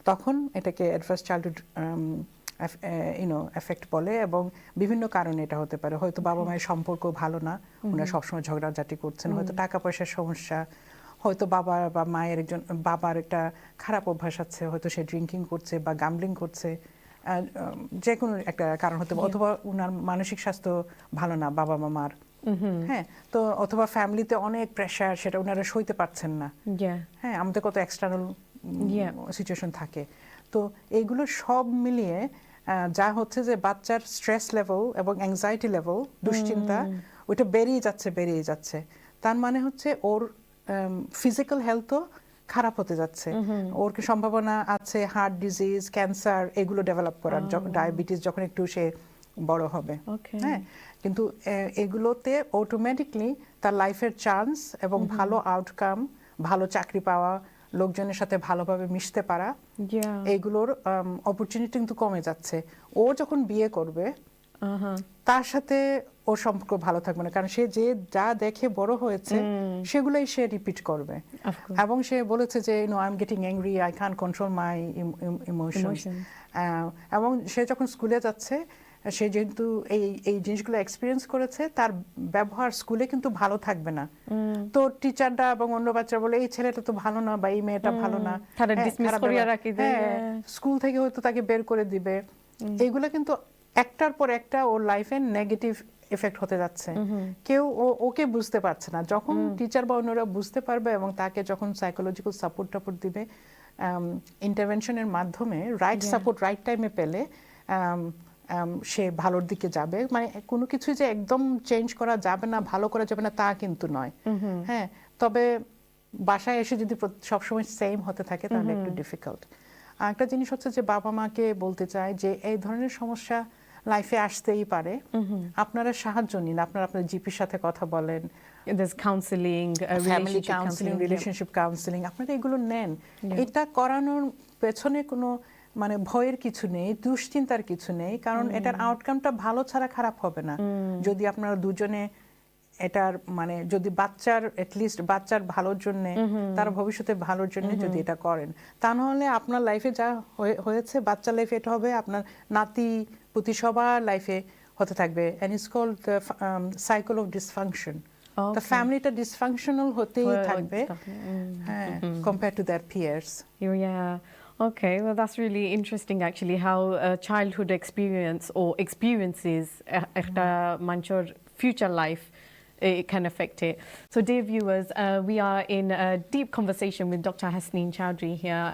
তখন এটাকে অ্যাডভান্স চাইল্ডহুড এফেক্ট বলে। এবং বিভিন্ন কারণে এটা হতে পারে, হয়তো বাবা মায়ের সম্পর্ক ভালো না, ওনারা সবসময় ঝগড়াঝাটি করছেন, হয়তো টাকা পয়সার সমস্যা, হয়তো বাবা বা মায়ের বাবার একটা খারাপ অভ্যাস আছে, হয়তো সে ড্রিঙ্কিং করছে বা গাম্বলিং করছে, যে কোনো একটা কারণ হতে পারে, অথবা ওনার মানসিক স্বাস্থ্য ভালো না বাবা মামার, হ্যাঁ, তো অথবা ফ্যামিলিতে অনেক প্রেশার, সেটা ওনারা সইতে পারছেন না, হ্যাঁ, আমাদের কত এক্সটার্নাল সিচুয়েশন থাকে। তো এইগুলো সব মিলিয়ে যা হচ্ছে যে বাচ্চার স্ট্রেস লেভেল এবং অ্যাংজাইটি লেভেল, দুশ্চিন্তা, ওইটা বেড়েই যাচ্ছে। তার মানে হচ্ছে ওর ফিজিক্যাল হেলথও খারাপ হতে যাচ্ছে, ওর কি সম্ভাবনা আছে হার্ট ডিজিজ, ক্যান্সার এগুলো ডেভেলপ করার, ডায়াবেটিস যখন একটু সে বড় হবে, হ্যাঁ। কিন্তু এগুলোতে অটোমেটিকলি তার লাইফের চান্স এবং ভালো আউটকাম, ভালো চাকরি পাওয়া, লোকজনের সাথে ভালোভাবে মিশতে পারা, এইগুলোর অপরচুনিটি কিন্তু কমে যাচ্ছে। ও যখন বিয়ে করবে তার সাথে ওর সম্পর্ক ভালো থাকবে না, কারণ সে যে যা দেখে বড় হয়েছে সেগুলোই সে রিপিট করবে। এবং সে বলেছে যে I am getting angry, I can control my emotions. এবং সে যখন স্কুলে যাচ্ছে, সে যেহেতু এই জিনিসগুলো এক্সপিরিয়েন্স করেছে, তার ব্যবহার স্কুলে কিন্তু ভালো থাকবে না। তো টিচাররা এবং অন্য বাচ্চা বলে এই ছেলেটা তো ভালো না বা এই মেয়েটা ভালো না, স্কুল থেকে হয়তো তাকে বের করে দিবে। এইগুলো কিন্তু একটার পর একটা ওর লাইফে নেগেটিভ এফেক্ট হতে যাচ্ছে। কেউ ওকে বুঝতে পারছে না। যখন টিচার বা অন্যরা বুঝতে পারবে এবং তাকে যখন সাইকোলজিক্যাল সাপোর্ট দিবে, ইন্টারভেনশনের মাধ্যমে রাইট সাপোর্ট রাইট টাইমে পেলে সে ভালোর দিকে যাবে। মানে কোনো কিছু যে একদম চেঞ্জ করা যাবে না, ভালো করা যাবে না তা কিন্তু নয়, হ্যাঁ। তবে বাসায় এসে যদি সবসময় সেম হতে থাকে তাহলে একটু ডিফিকাল্ট। আর একটা জিনিস হচ্ছে যে বাবা মাকে বলতে চাই যে এই ধরনের সমস্যা লাইফে আসতেই পারে, আপনারা সাহায্য নিন, আপনারা আপনার জিপির সাথে কথা বলেন, counselling, family counselling, relationship counselling, আপনারা এগুলো নেন। এটা করানোর পেছনে কোনো মানে ভয়ের কিছু নেই, দুশ্চিন্তার কিছু নেই, কারণ এটার আউটকামটা ভালো ছাড়া খারাপ হবে না। যদি আপনারা দুজনে এটার মানে যদি বাচ্চার এটলিস্ট বাচ্চার ভালোর জন্য, তার ভবিষ্যতে ভালোর জন্য যদি এটা করেন, তা নাহলে আপনার লাইফে যা হয়েছে বাচ্চার লাইফে এটা হবে, আপনার নাতি পুতি সবার লাইফে হতে থাকবে। And it's called the cycle of dysfunction. তো ফ্যামিলিটা ডিসফাংশনাল হতেই থাকবে, হ্যাঁ, compare to their peers. Okay, well, that's really interesting, actually, how childhood experience or experiences একটা মানুষের future life it can affect it. So, dear viewers, we are in a deep conversation with Dr. Hasneen Chowdhury here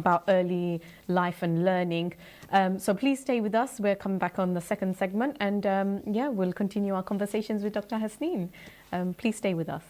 about early life and learning. So, please stay with us. We're coming back on the second segment, and we'll continue our conversations with Dr. Hasneen. Please stay with us.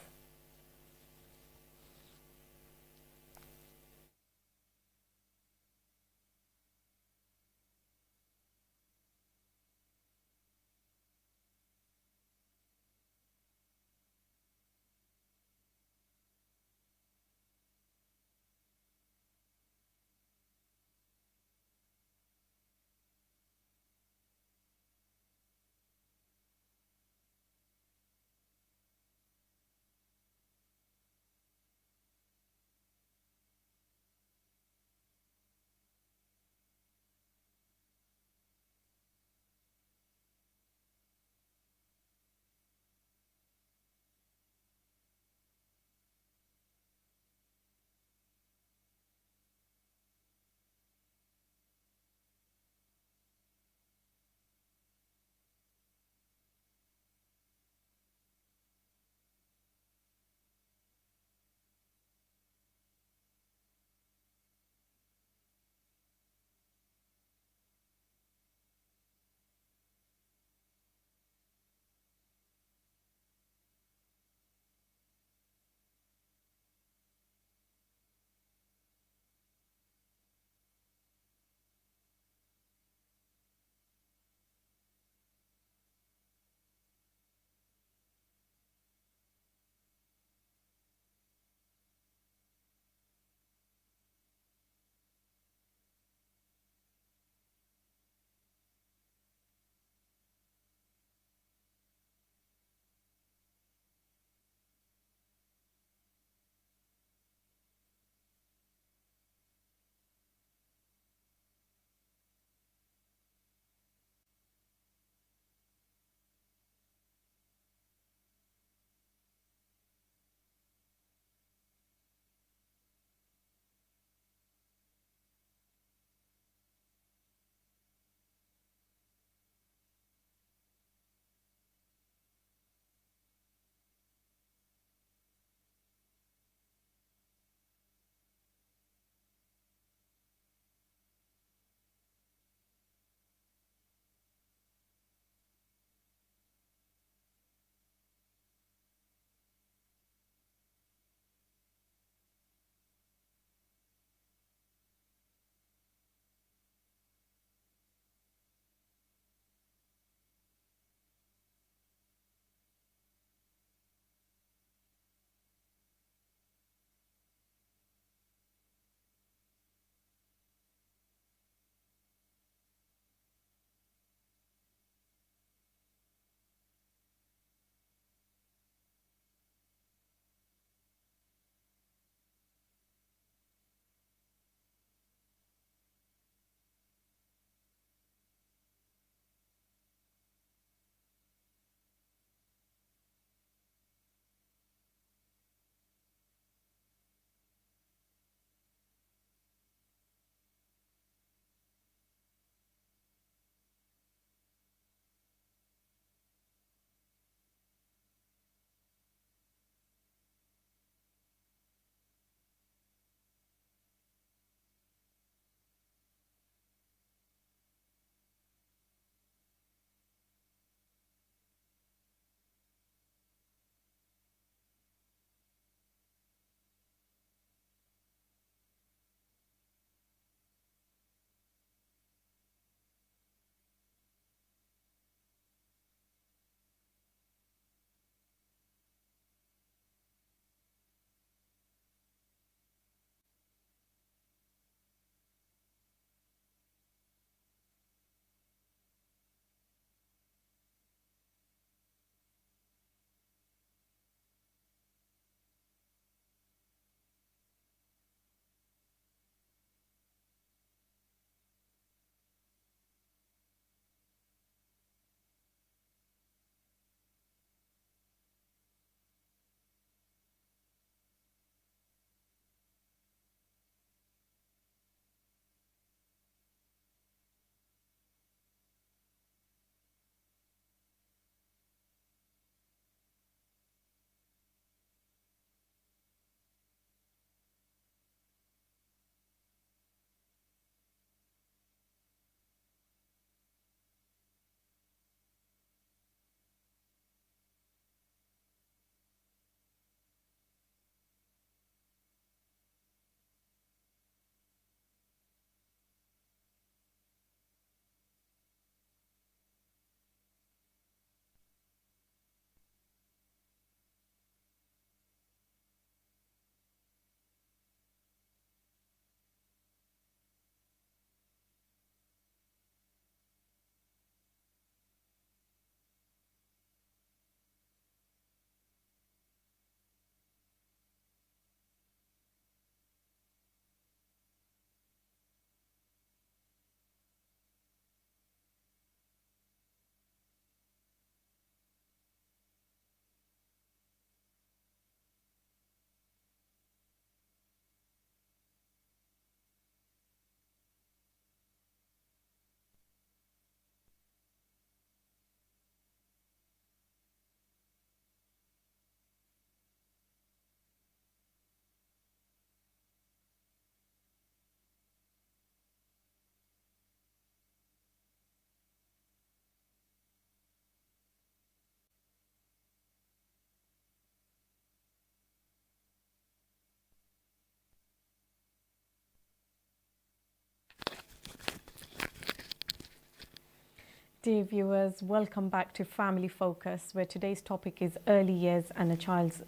Dear viewers, welcome back to Family Focus, where today's topic is early years and a child's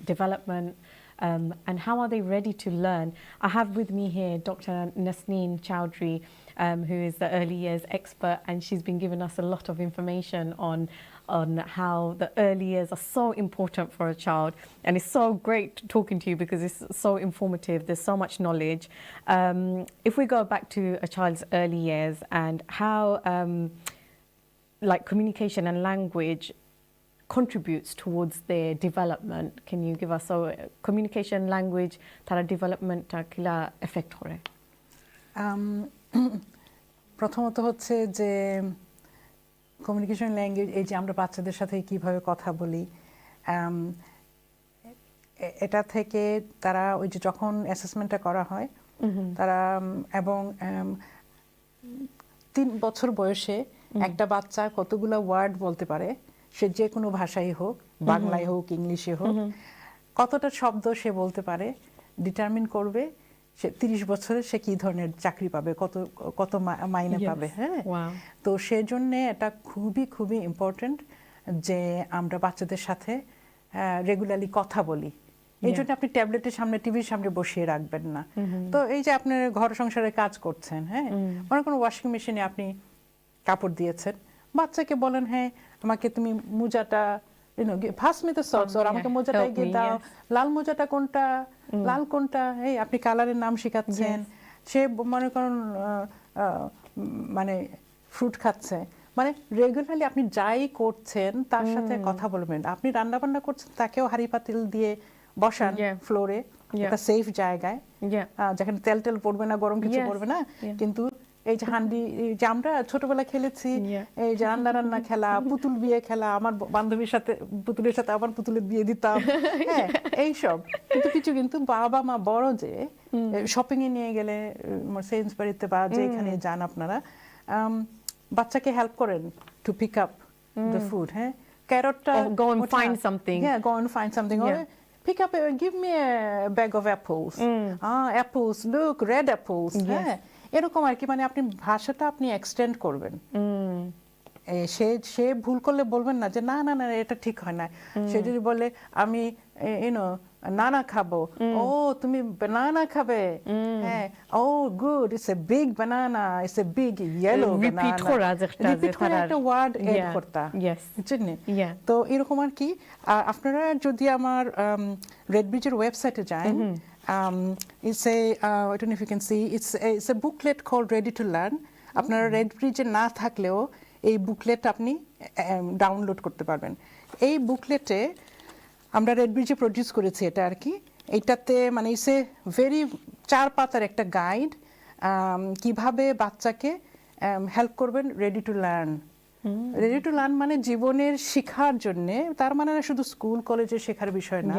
development and how are they ready to learn. I have with me here Dr. Nasneen Chowdhury, who is the early years expert, and she's been giving us a lot of information on how the early years are so important for a child. And it's so great talking to you because it's so informative. There's so much knowledge. If we go back to a child's early years and how like communication and language contributes towards their development, can you give us communication, language, tara development ta kila effect করে? প্রথমত হচ্ছে যে কমিউনিকেশন ল্যাঙ্গুয়েজ, এই যে আমরা বাচ্চাদের সাথে কিভাবে কথা বলি, এটা থেকে তারা ওই যে যখন অ্যাসেসমেন্টটা করা হয় তারা এবং 3 বছর বয়সে একটা বাচ্চা কতগুলো ওয়ার্ড বলতে পারে, সে যে কোনো ভাষাই হোক, বাংলায় হোক, ইংলিশে হোক, কতটা শব্দ সে বলতে পারে ডিটারমিন করবে সে 30 বছরে সে কি ধরনের চাকরি পাবে, কত মাইনে পাবে। হ্যাঁ, তো সেজন্য এটা খুবই খুবই ইম্পর্টেন্ট যে আমরা বাচ্চাদের সাথে রেগুলারলি কথা বলি। এই জন্য আপনি ট্যাবলেটের সামনে, টিভির সামনে বসিয়ে রাখবেন না। তো এই যে আপনি ঘর সংসারে কাজ করছেন, হ্যাঁ, মনে করুন ওয়াশিং মেশিনে আপনি কাপড় দিয়েছেন, বাচ্চাকে বলেন হ্যাঁ আমাকে তুমি মোজাটা ভাস মি দ্য সক্স, আর আমাকে মোজাটা এগিয়ে দাও, লাল মোজাটা কোনটা, লাল কোনটা, এই আপনি কালারের নাম শেখাচ্ছেন। সে মনে করুন মানে ফ্রুট খাচ্ছে, মানে রেগুলারলি আপনি যাই করছেন তার সাথে কথা বলবেন। আপনি রান্না বান্না করছেন, তাকেও হাঁড়ি পাতিল দিয়ে বসান ফ্লোরে, একটা সেফ জায়গায় যেখানে তেল টেল পড়বে না, গরম কিছু পড়বে না। কিন্তু এই যে হান্ডি, যে আমরা ছোটবেলা খেলেছি, এই যে রান্না খেলা, পুতুল বিয়ে খেলা, আমার বান্ধবীর সাথে পুতুলের সাথে আবার পুতুলের বিয়ে দিতাম, হ্যাঁ, এইসব। কিন্তু বাবা মা বড় যে শপিং এ নিয়ে গেলে সেইন্সবাড়িতে বা যেখানে যান আপনারা, বাচ্চাকে হেল্প করেন to pick up the food. হ্যাঁ, ক্যারটটা go and find something. Yeah, go and find something. Or pick up, give me a bag of apples. Apples, look, red apples. হ্যাঁ, এরকম আর কি, মানে আপনি ভাষাটা আপনি এক্সটেন্ড করবেন। সে ভুল করলে বলবেন না যে না না না এটা ঠিক হয় না। সে যদি বলে আমি নানা খাবো, ও তুমি বানানা খাবে, হ্যাঁ, oh good, it's a big banana, it's a big yellow banana, repeat করে একটা ওয়ার্ড এড করতা, বুঝছেন? তো এরকম আর কি। আপনারা যদি আমার রেড ব্রিজের ওয়েবসাইটে যান, it's a I don't know if you can see, it's a booklet called Ready to Learn. আপনারা রেড ব্রিজে না থাকলেও এই বুকলেট আপনি ডাউনলোড করতে পারবেন। এই বুকলেটে আমরা রেড ব্রিজে প্রডিউস করেছি এটা আর কি। এইটাতে মানে ইটস এ ভেরি 4 পাতার একটা গাইড, কিভাবে বাচ্চাকে হেল্প করবেন ready to learn. Ready to learn মানে জীবনের শেখার জন্য, তার মানে না শুধু স্কুল কলেজে শেখার বিষয় না,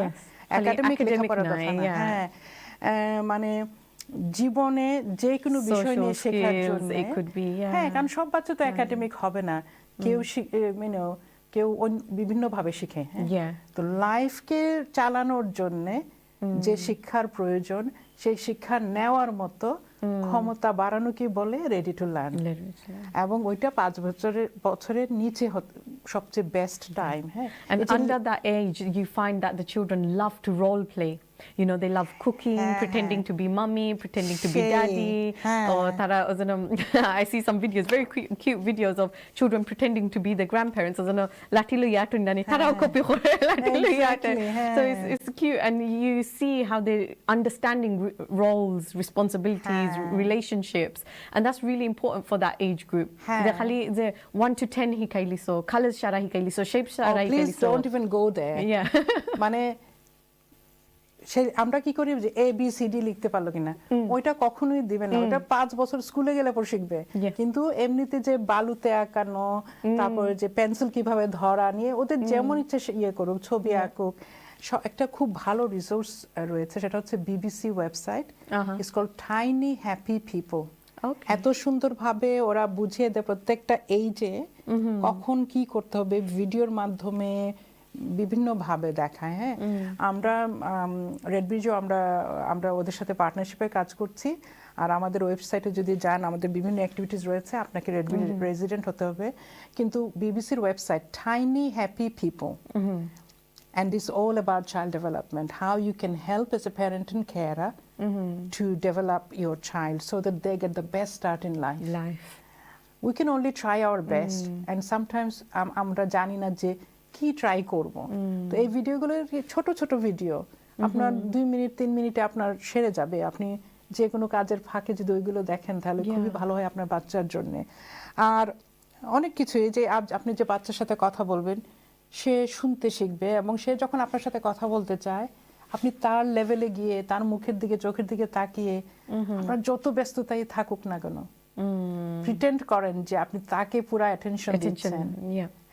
একাডেমিক লেখাপড়ার কথা না, হ্যাঁ, মানে জীবনে যে কোনো বিষয় নিয়ে শেখার জন্য। হ্যাঁ, কারণ সব বাচ্চা তো একাডেমিক হবে না, কেউ বিভিন্ন ভাবে শিখে। তো লাইফকে চালানোর জন্য যে শিক্ষার প্রয়োজন, সেই শিক্ষা নেওয়ার মতো ক্ষমতা বাড়ানোকে বলে রেডি টু লার্ন। এবং ওইটা 5 বছরের নিচে সবচেয়ে বেস্ট টাইম। হ্যাঁ, and under that age you find that the children love to role play. You know, they love cooking, pretending to be mummy, pretending to be daddy, or tara I see some videos, very cute videos of children pretending to be their grandparents. Latilo yatun dani tara copy kore latilo yatun. So it's cute, and you see how they're understanding roles, responsibilities, relationships, and that's really important for that age group. The khali the 1 to 10 hikailiso, colors shara hikailiso, shapes shara hikailiso. Please don't even go there. Yeah. মানে আমরা কি করি যে ABCD লিখতে পারলো কিনা, ওইটা কখনোই দিবেন না। ওটা 5 বছর স্কুলে গেলে পর শিখবে। কিন্তু এমনিতে যে বালুতে আঁকানো, তারপরে যে পেন্সিল কিভাবে ধরা নিয়ে ওদের যেমন ইচ্ছে ইয়ে করুক, ছবি আঁকুক, একটা খুব ভালো রিসোর্স রয়েছে, সেটা হচ্ছে BBC website, it's called tiny happy people. এত সুন্দরভাবে ওরা বুঝিয়ে দেয় প্রত্যেকটা এইজে কখন কি করতে হবে, ভিডিওর মাধ্যমে, বিভিন্ন ভাবে দেখায়। হ্যাঁ, আমরা রেড ব্রিজও আমরা ওদের সাথে পার্টনারশিপে কাজ করছি। আর আমাদের ওয়েবসাইটে যদি যান, আমাদের বিভিন্ন অ্যাক্টিভিটিস রয়েছে। আপনাকে রেড ব্রিজ রেজিডেন্ট হতে হবে, কিন্তু বিবিসির website tiny happy people, and it's all about child development, how you can help as a parent and carer to develop your child so that they get the best start in life. We can only try our best, and sometimes আমরা জানি না যে কি ট্রাই করব। তো এই ভিডিওগুলো ছোট ছোট ভিডিও, আপনার 2 মিনিট 3 মিনিটে আপনার সেরে যাবে। আপনি যে কোনো কাজের ফাঁকে যদি ওইগুলো দেখেন তাহলে খুবই ভালো হয় আপনার বাচ্চার জন্য। আর অনেক কিছু, এই যে আপনি যে বাচ্চার সাথে কথা বলবেন, সে শুনতে শিখবে, এবং সে যখন আপনার সাথে কথা বলতে চায়, আপনি তার লেভেলে গিয়ে তার মুখের দিকে চোখের দিকে তাকিয়ে, আপনার যত ব্যস্ততাই থাকুক না কেন, প্রিটেন্ড করেন যে আপনি তাকে পুরো অ্যাটেনশন দিচ্ছেন।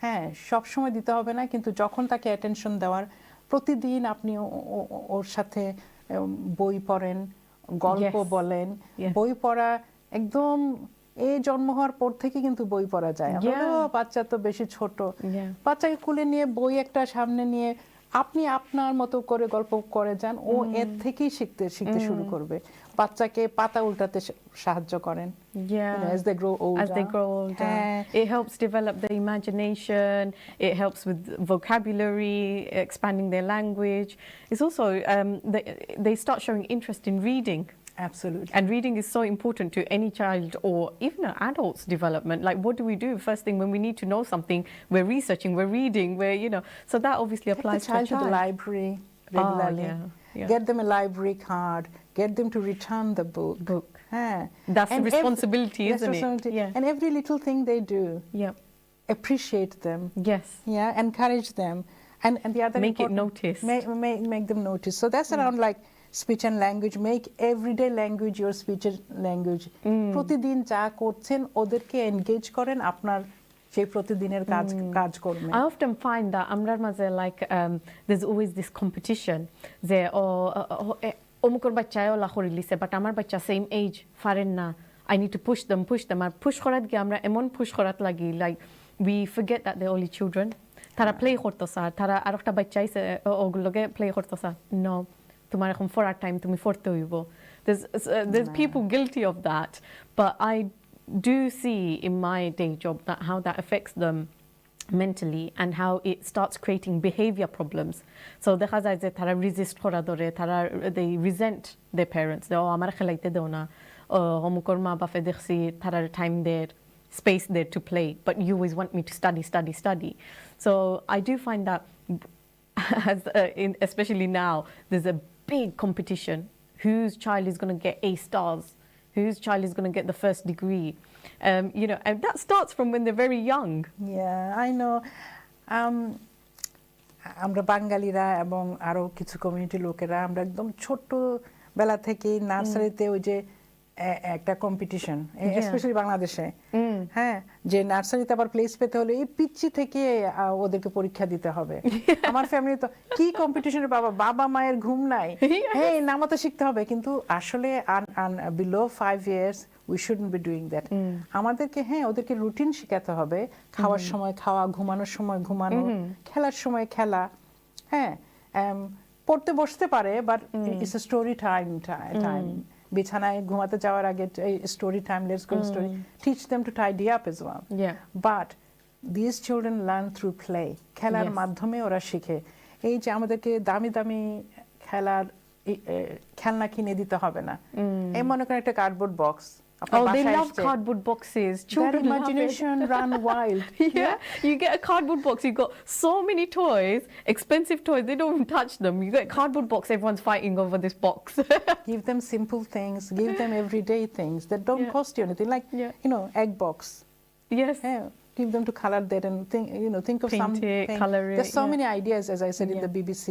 হ্যাঁ, সব সময় দিতে হবে না, কিন্তু যখন তাকে অ্যাটেনশন দেওয়ার, প্রতিদিন আপনি ওর সাথে বই পড়েন, গল্প বলেন। বই পড়া একদম এই জন্ম হওয়ার পর থেকে কিন্তু বই পড়া যায়। বাচ্চা তো বেশি ছোট, বাচ্চাকে কুলে নিয়ে বই একটা সামনে নিয়ে আপনি আপনার মতো করে গল্প করে যান, ও এর থেকেই শিখতে শুরু করবে। বাচ্চাকে পাতা উল্টাতে সাহায্য করেন। As they grow older. It helps develop their imagination, it helps with vocabulary, expanding their language. It's also they start showing interest in reading. Absolutely. And reading is so important to any child or even an adult's development. Like, what do we do first thing when we need to know something? We're researching, we're reading, so that obviously applies to a child. To the library regularly. Get them a library card, get them to return the book. That's the responsibility, isn't it? And every little thing they do, appreciate them. Encourage them, and the other make it notice. Make them notice. So that's around like speech and language. Make everyday language your speech and language. প্রতিদিন যা করছেন ওদেরকে এনগেজ করেন, আপনার সেই প্রতিদিনের কাজ করবেন। I often find that আমরার মাঝে like there's always this competition যে অমুকর বাচ্চায় ওলা করে লিছে, বাট আমার বাচ্চা সেম এজ পারেন না, I need to push them আর পুশ করাত গিয়ে আমরা এমন পুশ করাত লাগি, like we forget that they're only children. তারা প্লে করতেছে, তারা আরেকটা বাচ্চা আইছে ওগুলোকে প্লে করতেছে, no, তোমার এখন পড়ার টাইম, তুমি পড়তে হইব। There's people guilty of that, but I do see in my day job that how that affects them mentally and how it starts creating behavior problems. So দেখা যায় যে তারা resist করা ধরে, তারা they resent their parents. আমার খেলাইতে দাও না, অমুকর মা বাপে দেখছি তারা time there, space there to play, but you always want me to study. So I do find that especially now there's a big competition. Whose child is going to get A stars? Whose child is going to get the first degree? And that starts from when they're very young. I know. আমরা বাঙালিরা এবং আরো কিছু কমিউনিটি লোকেরা আমরা একদম ছোট বেলা থেকে নার্সারিতে ওই যে একটা কম্পিটিশন, স্পেশালি বাংলাদেশে, হ্যাঁ, যে নার্সারিতে আবার প্লেস পেতে হলে এই পিচ্চি থেকে ওদেরকে পরীক্ষা দিতে হবে। আমার ফ্যামিলি তো কি কম্পিটিশনের বাবা মায়ের ঘুম নাই, হ্যাঁ নামাতে শিখতে হবে, কিন্তু আসলে below 5 years we shouldn't be doing that. আমাদেরকে ওদেরকে রুটিন শেখাতে হবে, খাওয়ার সময় খাওয়া, ঘুমানোর সময় ঘুমানো, খেলার সময় খেলা, পড়তে বসতে পারে, but it's a story time. বিছানায় ঘুমাতে যাওয়ার আগে story time, let's go story, teach them to tidy up as well. But this children learn through play, খেলার মাধ্যমে ওরা শিখে। এই যে আমাদেরকে দামি দামি খেলনা কিনে দিতে হবে না, এই মনে করেন একটা cardboard box, they love cardboard boxes. Children Their imagination run wild. You get a cardboard box, you've got so many toys, expensive toys, they don't even touch them. You get a cardboard box, everyone's fighting over this box. Give them simple things, give them everyday things that don't cost you anything, like egg box. Give them to color that and think of something. Coloring. There's so many ideas, as I said, in the BBC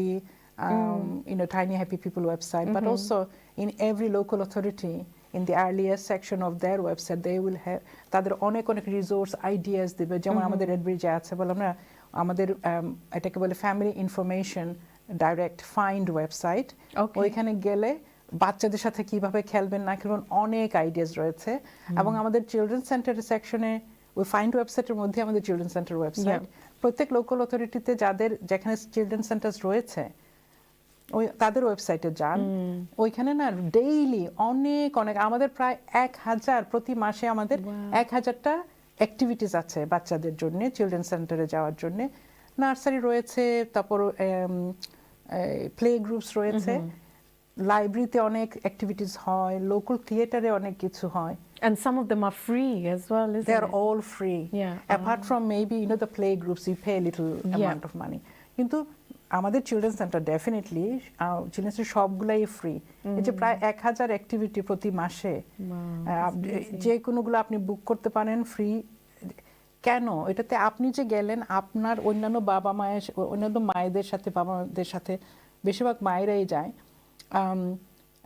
Tiny Happy People website, but also in every local authority. In the earliest section of their website, they will have তাদের অনেক রিসোর্স আইডিয়াস দিবে, যেমন আমাদের রেড ব্রিজে আছে বলে আমরা আমাদের এটাকে বলে family information direct find website. ওইখানে গেলে বাচ্চাদের সাথে কিভাবে খেলবেন না খেলবেন অনেক আইডিয়াস রয়েছে। এবং আমাদের চিলড্রেন সেন্টার সেকশনে ওই ফাইন্ড ওয়েবসাইটের মধ্যে আমাদের চিলড্রেন সেন্টার ওয়েবসাইট, প্রত্যেক লোকাল অথরিটিতে যেখানে চিলড্রেন সেন্টার রয়েছে তাদের ওয়েবসাইটে যান, ওইখানে না ডেইলি অনেক আমাদের প্রায় 1000 প্রতি মাসে আমাদের 1000টা অ্যাক্টিভিটিস আছে বাচ্চাদের জন্য, চিলড্রেন সেন্টারে যাওয়ার জন্য। নার্সারি রয়েছে, তারপর প্লে গ্রুপস রয়েছে, লাইব্রেরিতে অনেক অ্যাক্টিভিটিস হয়, লোকাল থিয়েটারে অনেক কিছু হয়। And some of them are free as well, isn't They're it? all free. Yeah. Apart from maybe the play groups, you pay a little amount of money. কিন্তু আমাদের চিলড্রেন সেন্টার ডেফিনেটলি চিলড্রেন সবগুলাই ফ্রি। এই যে প্রায় 1000 অ্যাক্টিভিটি প্রতি মাসে, যে কোনোগুলো আপনি বুক করতে পারেন ফ্রি। কেন? এটাতে আপনি যে গেলেন, আপনার অন্যান্য অন্যান্য মায়েদের সাথে, বাবাদের সাথে, বেশিরভাগ মায়েরাই যায়,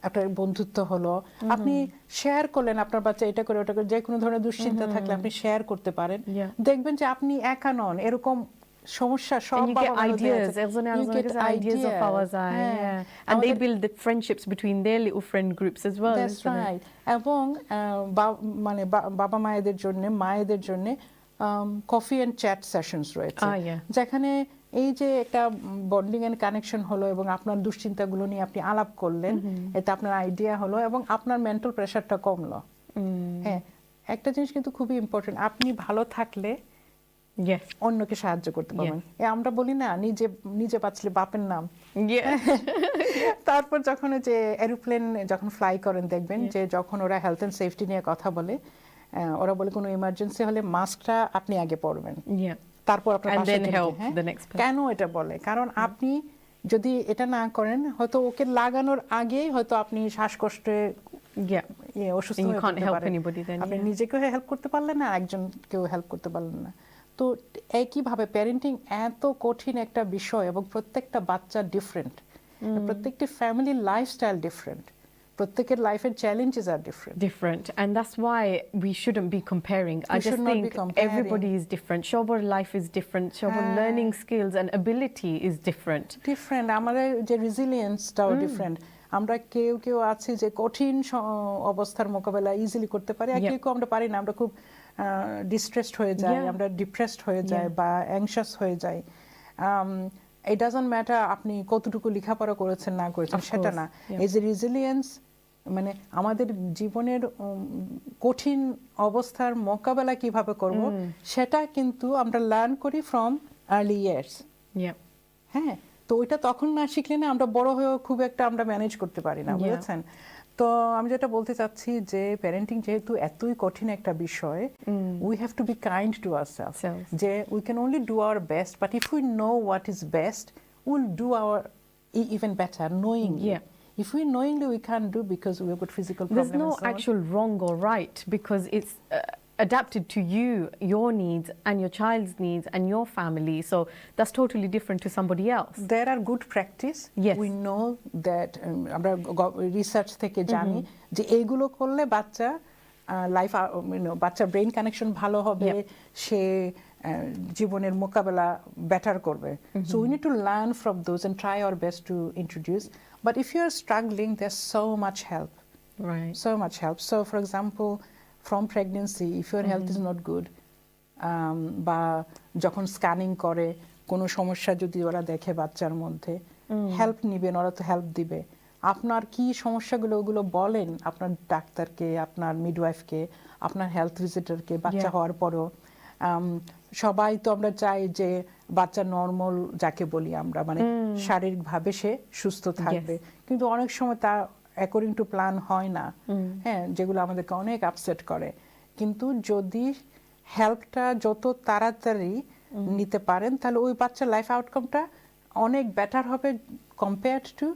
একটা বন্ধুত্ব হলো, আপনি শেয়ার করলেন আপনার বাচ্চা এটা করে ওটা করে, যে কোনো ধরনের দুশ্চিন্তা থাকলে আপনি শেয়ার করতে পারেন। দেখবেন যে আপনি একা নন, এরকম সমস্যা সব ideas of ours and they build the friendships between their little friend groups as well. That's right. এবং মানে বাবা মায়েদের জন্য কফি এন্ড চ্যাট সেশনস রয়েছে, যেখানে এই যে একটা বন্ডিং এন্ড কানেকশন হলো এবং আপনার দুশ্চিন্তাগুলো নিয়ে আপনি আলাপ করলেন, এতে আপনার আইডিয়া হলো এবং আপনার মেন্টাল প্রেশারটা কমলো। হ্যাঁ, একটা জিনিস কিন্তু খুবই ইম্পর্টেন্ট, আপনি ভালো থাকলে অন্যকে সাহায্য করতে পারবেন। আমরা বলি না, নিজে বাঁচলে বাপের নাম। তারপর যখন যে এরোপ্লেন যখন ফ্লাই করেন, দেখবেন যে যখন ওরা হেলথ এন্ড সেফটি নিয়ে কথা বলে, ওরা বলে কোনো ইমার্জেন্সি হলে মাস্কটা আপনি আগে পরবেন, তারপর আপনার পাশে কেন এটা বলে? কারণ আপনি যদি এটা না করেন, হয়তো ওকে লাগানোর আগেই হয়তো আপনি শ্বাসকষ্টে অসুস্থ হয়ে পড়তে পারেন, আপনি নিজেকেও হেল্প করতে পারলেন না, একজনকেও হেল্প করতে পারলেন না। তো একইভাবে প্যারেন্টিং এত কঠিন একটা বিষয় এবং প্রত্যেকটা বাচ্চা ডিফারেন্ট, প্রত্যেকটি ফ্যামিলির লাইফস্টাইল ডিফারেন্ট, প্রত্যেকের লাইফের challenges are different and that's why we shouldn't be comparing. I just think everybody is different, সবার life is different, সবার learning skills and ability is different. আমাদের যে রেজিলিয়েন্সটাও ডিফারেন্ট। আমরা কেউ আছি যে কঠিন অবস্থার মোকাবেলা ইজিলি করতে পারি, আর কেউ আমরা পারি না, আমরা খুব ডিস্ট্রেসড হয়ে যাই, আমরা ডিপ্রেসড হয়ে যাই বা অ্যাংশাস হয়ে যাই। It doesn't matter আপনি কতটুকু লেখাপড়া করেছেন না করেছেন, সেটা না। এই যে রেজিলিয়েন্স, মানে আমাদের জীবনের কঠিন অবস্থার মোকাবেলা কিভাবে করব, সেটা কিন্তু আমরা লার্ন করি ফ্রম আর্লি ইয়ার্স। হ্যাঁ, তো ওইটা তখন না শিখলে না আমরা বড় হয়েও খুব একটা আমরা ম্যানেজ করতে পারি না, বুঝেছেন? তো আমি যেটা বলতে চাচ্ছি যে প্যারেন্টিং যেহেতু এতই কঠিন একটা বিষয়, we have to be kind to ourselves, যে we can only do our best, but if we know what is best, will do our even better knowingly. If we knowingly we can't do because we have got physical problems. There's no actual wrong or right, because it's adapted to you, your needs and your child's needs and your family, so that's totally different to somebody else. There are good practice. We know that আমরা রিসার্চ থেকে জানি যে এইগুলো করলে বাচ্চা লাইফ বাচ্চার ব্রেইন কানেকশন ভালো হবে, সে জীবনের মোকাবেলা বেটার করবে। So we need to learn from those and try our best to introduce. But if you are struggling, there's so much help. So much help. So for example, from pregnancy, if your health is not good, বা যখন স্ক্যানিং করে কোনো সমস্যা যদি ওরা দেখে বাচ্চার মধ্যে, হেল্প নিবেন, ওরা তো হেল্প দিবে। আপনার কি সমস্যাগুলো ওগুলো বলেন আপনার ডাক্তারকে, আপনার মিডওয়াইফকে, আপনার হেলথ ভিজিটরকে, বাচ্চা হওয়ার পরও। সবাই তো আমরা চাই যে বাচ্চা নর্মাল যাকে বলি আমরা, মানে শারীরিকভাবে সে সুস্থ থাকবে, কিন্তু অনেক সময় তা অ্যাকর্ডিং টু প্ল্যান হয় না। হ্যাঁ, যেগুলো আমাদেরকে অনেক আপসেট করে। কিন্তু যদি হেল্পটা যত তাড়াতাড়ি নিতে পারেন, তাহলে ওই বাচ্চার লাইফ আউটকামটা অনেক বেটার হবে কম্পেয়ার্ড টু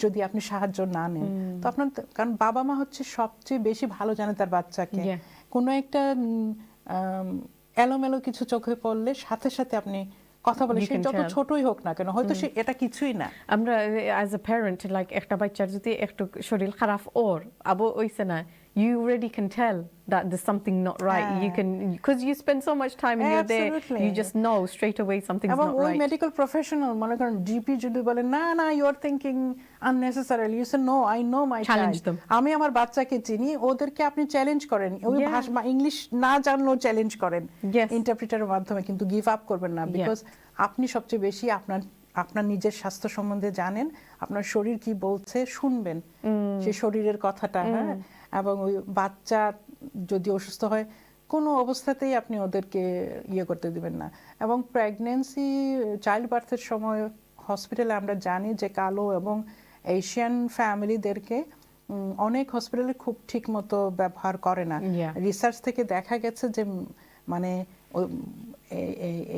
যদি আপনি সাহায্য না নেন। তো আপনার, কারণ বাবা মা হচ্ছে সবচেয়ে বেশি ভালো জানে তার বাচ্চাকে। কোনো একটা এলোমেলো কিছু চোখে পড়লে সাথে সাথে আপনি কথা বলে, সে যত ছোটই হোক না কেন, হয়তো সে এটা কিছুই না। আমরা অ্যাজ এ প্যারেন্ট, লাইক একটা বাচ্চার যদি একটু শরীর খারাপ ওর আবু হইছে না, you already can tell that there's something not right. You can, because you spend so much time and you're there, you just know straight away something's এবং not ওই right. মেডিকেল প্রফেশনাল মনে করেন জিপি যদি বলে না না you are thinking unnecessarily, you say no I know my Challenge child, them. আমি আমার বাচ্চাকে চিনি, ওদেরকে আপনি চ্যালেঞ্জ করেন, ওই Yeah. ভাষা ইংলিশ না জানলেও চ্যালেঞ্জ করেন Yes. ইন্টারপ্রিটারের মাধ্যমে, কিন্তু গিভ আপ করবেন না, বিকজ আপনি সবচেয়ে বেশি আপনার নিজের স্বাস্থ্য সম্বন্ধে জানেন, আপনার শরীর কি বলছে শুনবেন, সেই শরীরের কথাটা। হ্যাঁ, এবং ওই বাচ্চা যদি অসুস্থ হয় কোনো অবস্থাতেই আপনি ওদেরকে ইয়ে করতে দিবেন না। এবং প্রেগনেন্সি চাইল্ড বার্থের সময় হসপিটালে আমরা জানি যে কালো এবং এশিয়ান ফ্যামিলিদেরকে অনেক হসপিটালে খুব ঠিক মতো ব্যবহার করে না। রিসার্চ থেকে দেখা গেছে যে মানে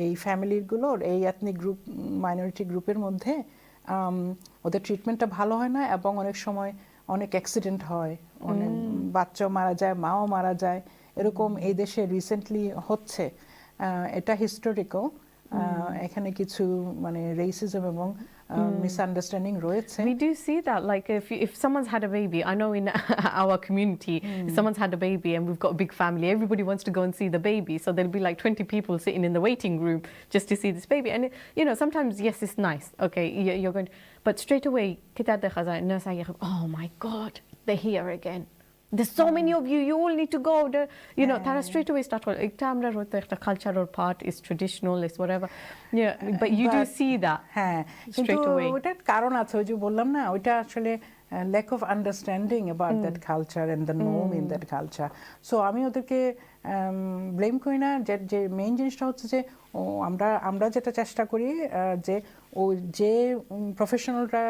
এই ফ্যামিলিগুলোর এই এথনিক গ্রুপ মাইনরিটি গ্রুপের মধ্যে ওদের ট্রিটমেন্টটা ভালো হয় না, এবং অনেক সময় অনেক অ্যাক্সিডেন্ট হয়, অনেক বাচ্চাও মারা যায়, মাও মারা যায়, এরকম এই দেশে রিসেন্টলি হচ্ছে। এটা হিস্টোরিক্যাল, এখানে কিছু মানে রেসিজম এবং misunderstanding রয়েছে। We do see that, like if someone's had a baby, I know in our community, if someone's had a baby and we've got a big family, everybody wants to go and see the baby, so there'll be like 20 people sitting in the waiting room just to see this baby. And you know, sometimes yes, it's nice, okay, you're going to, but straight away nurse, oh my god, they're here again, there's so many of you, you all need to go, you know, tara straight away start ekta amra hoyto ekta cultural part is traditional, is whatever, yeah, but you do see that হ্যাঁ, কিন্তু ওটার কারণ আছে, ওই যে বললাম না, ওইটা আসলে lack of understanding about that culture and the norm in that culture. So আমি ওদেরকে ব্লেম করি না, যে মেইন জিনিসটা হচ্ছে যে আমরা যেটা চেষ্টা করি যে যে প্রফেশনালরা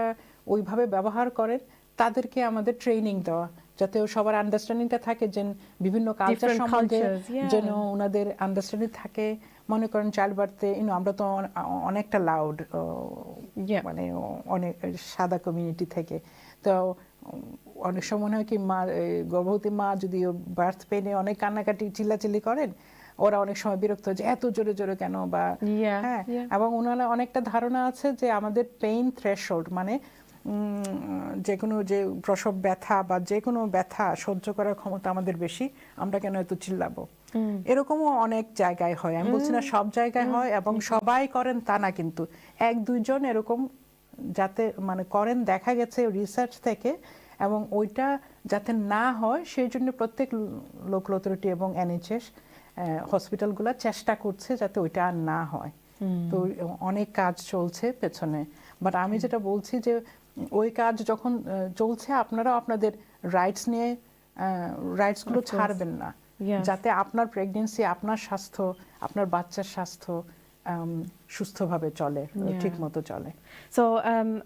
ওইভাবে ব্যবহার করেন তাদেরকে আমাদের ট্রেনিং দেওয়া, যাতে সবার আন্ডারস্ট্যান্ডিংটা থাকে, যে বিভিন্ন কালচার সম্বন্ধে যেন ওনাদের আন্ডারস্ট্যান্ডিং থাকে। মনে করেন চাইল্ড বার্থে আমরা তো অনেকটা লাউড, মানে অনেক সাদা কমিউনিটি থেকে, তো অনেক সময় মনে হয় কি মা গর্ভবতী মা যদি বার্থ পেনে অনেক কান্নাকাটি চিল্লাচিল্লি করেন, ওরা অনেক সময় বিরক্ত হয় যে এত জোরে জোরে কেন, বা হ্যাঁ, এবং ওনারা অনেকটা ধারণা আছে যে আমাদের পেইন থ্রেশহোল্ড, মানে যে কোনো যে প্রসব ব্যথা বা যে কোনো ব্যথা সহ্য করার ক্ষমতা আমাদের বেশি, আমরা কেন এত চিল্লাবো, এরকমও অনেক জায়গায় হয়। আমি বলছি না সব জায়গায় হয় এবং সবাই করেন তা না, কিন্তু এক দুইজন এরকম যাতে মানে করেন দেখা গেছে রিসার্চ থেকে, এবং ওইটা যাতে না হয় সেই জন্য প্রত্যেক লোকাল অথরিটি এবং NHS হসপিটালগুলো চেষ্টা করছে যাতে ওইটা আর না হয়। তো অনেক কাজ চলছে পেছনে, বাট আমি যেটা বলছি যে ওই কাজ যখন চলছে আপনারা আপনাদের রাইটস নিয়ে রাইটসগুলো ছাড়বেন না, যাতে আপনার প্রেগন্যান্সি, আপনার স্বাস্থ্য, আপনার বাচ্চার স্বাস্থ্য সুস্থভাবে চলে, ঠিক মতো চলে। So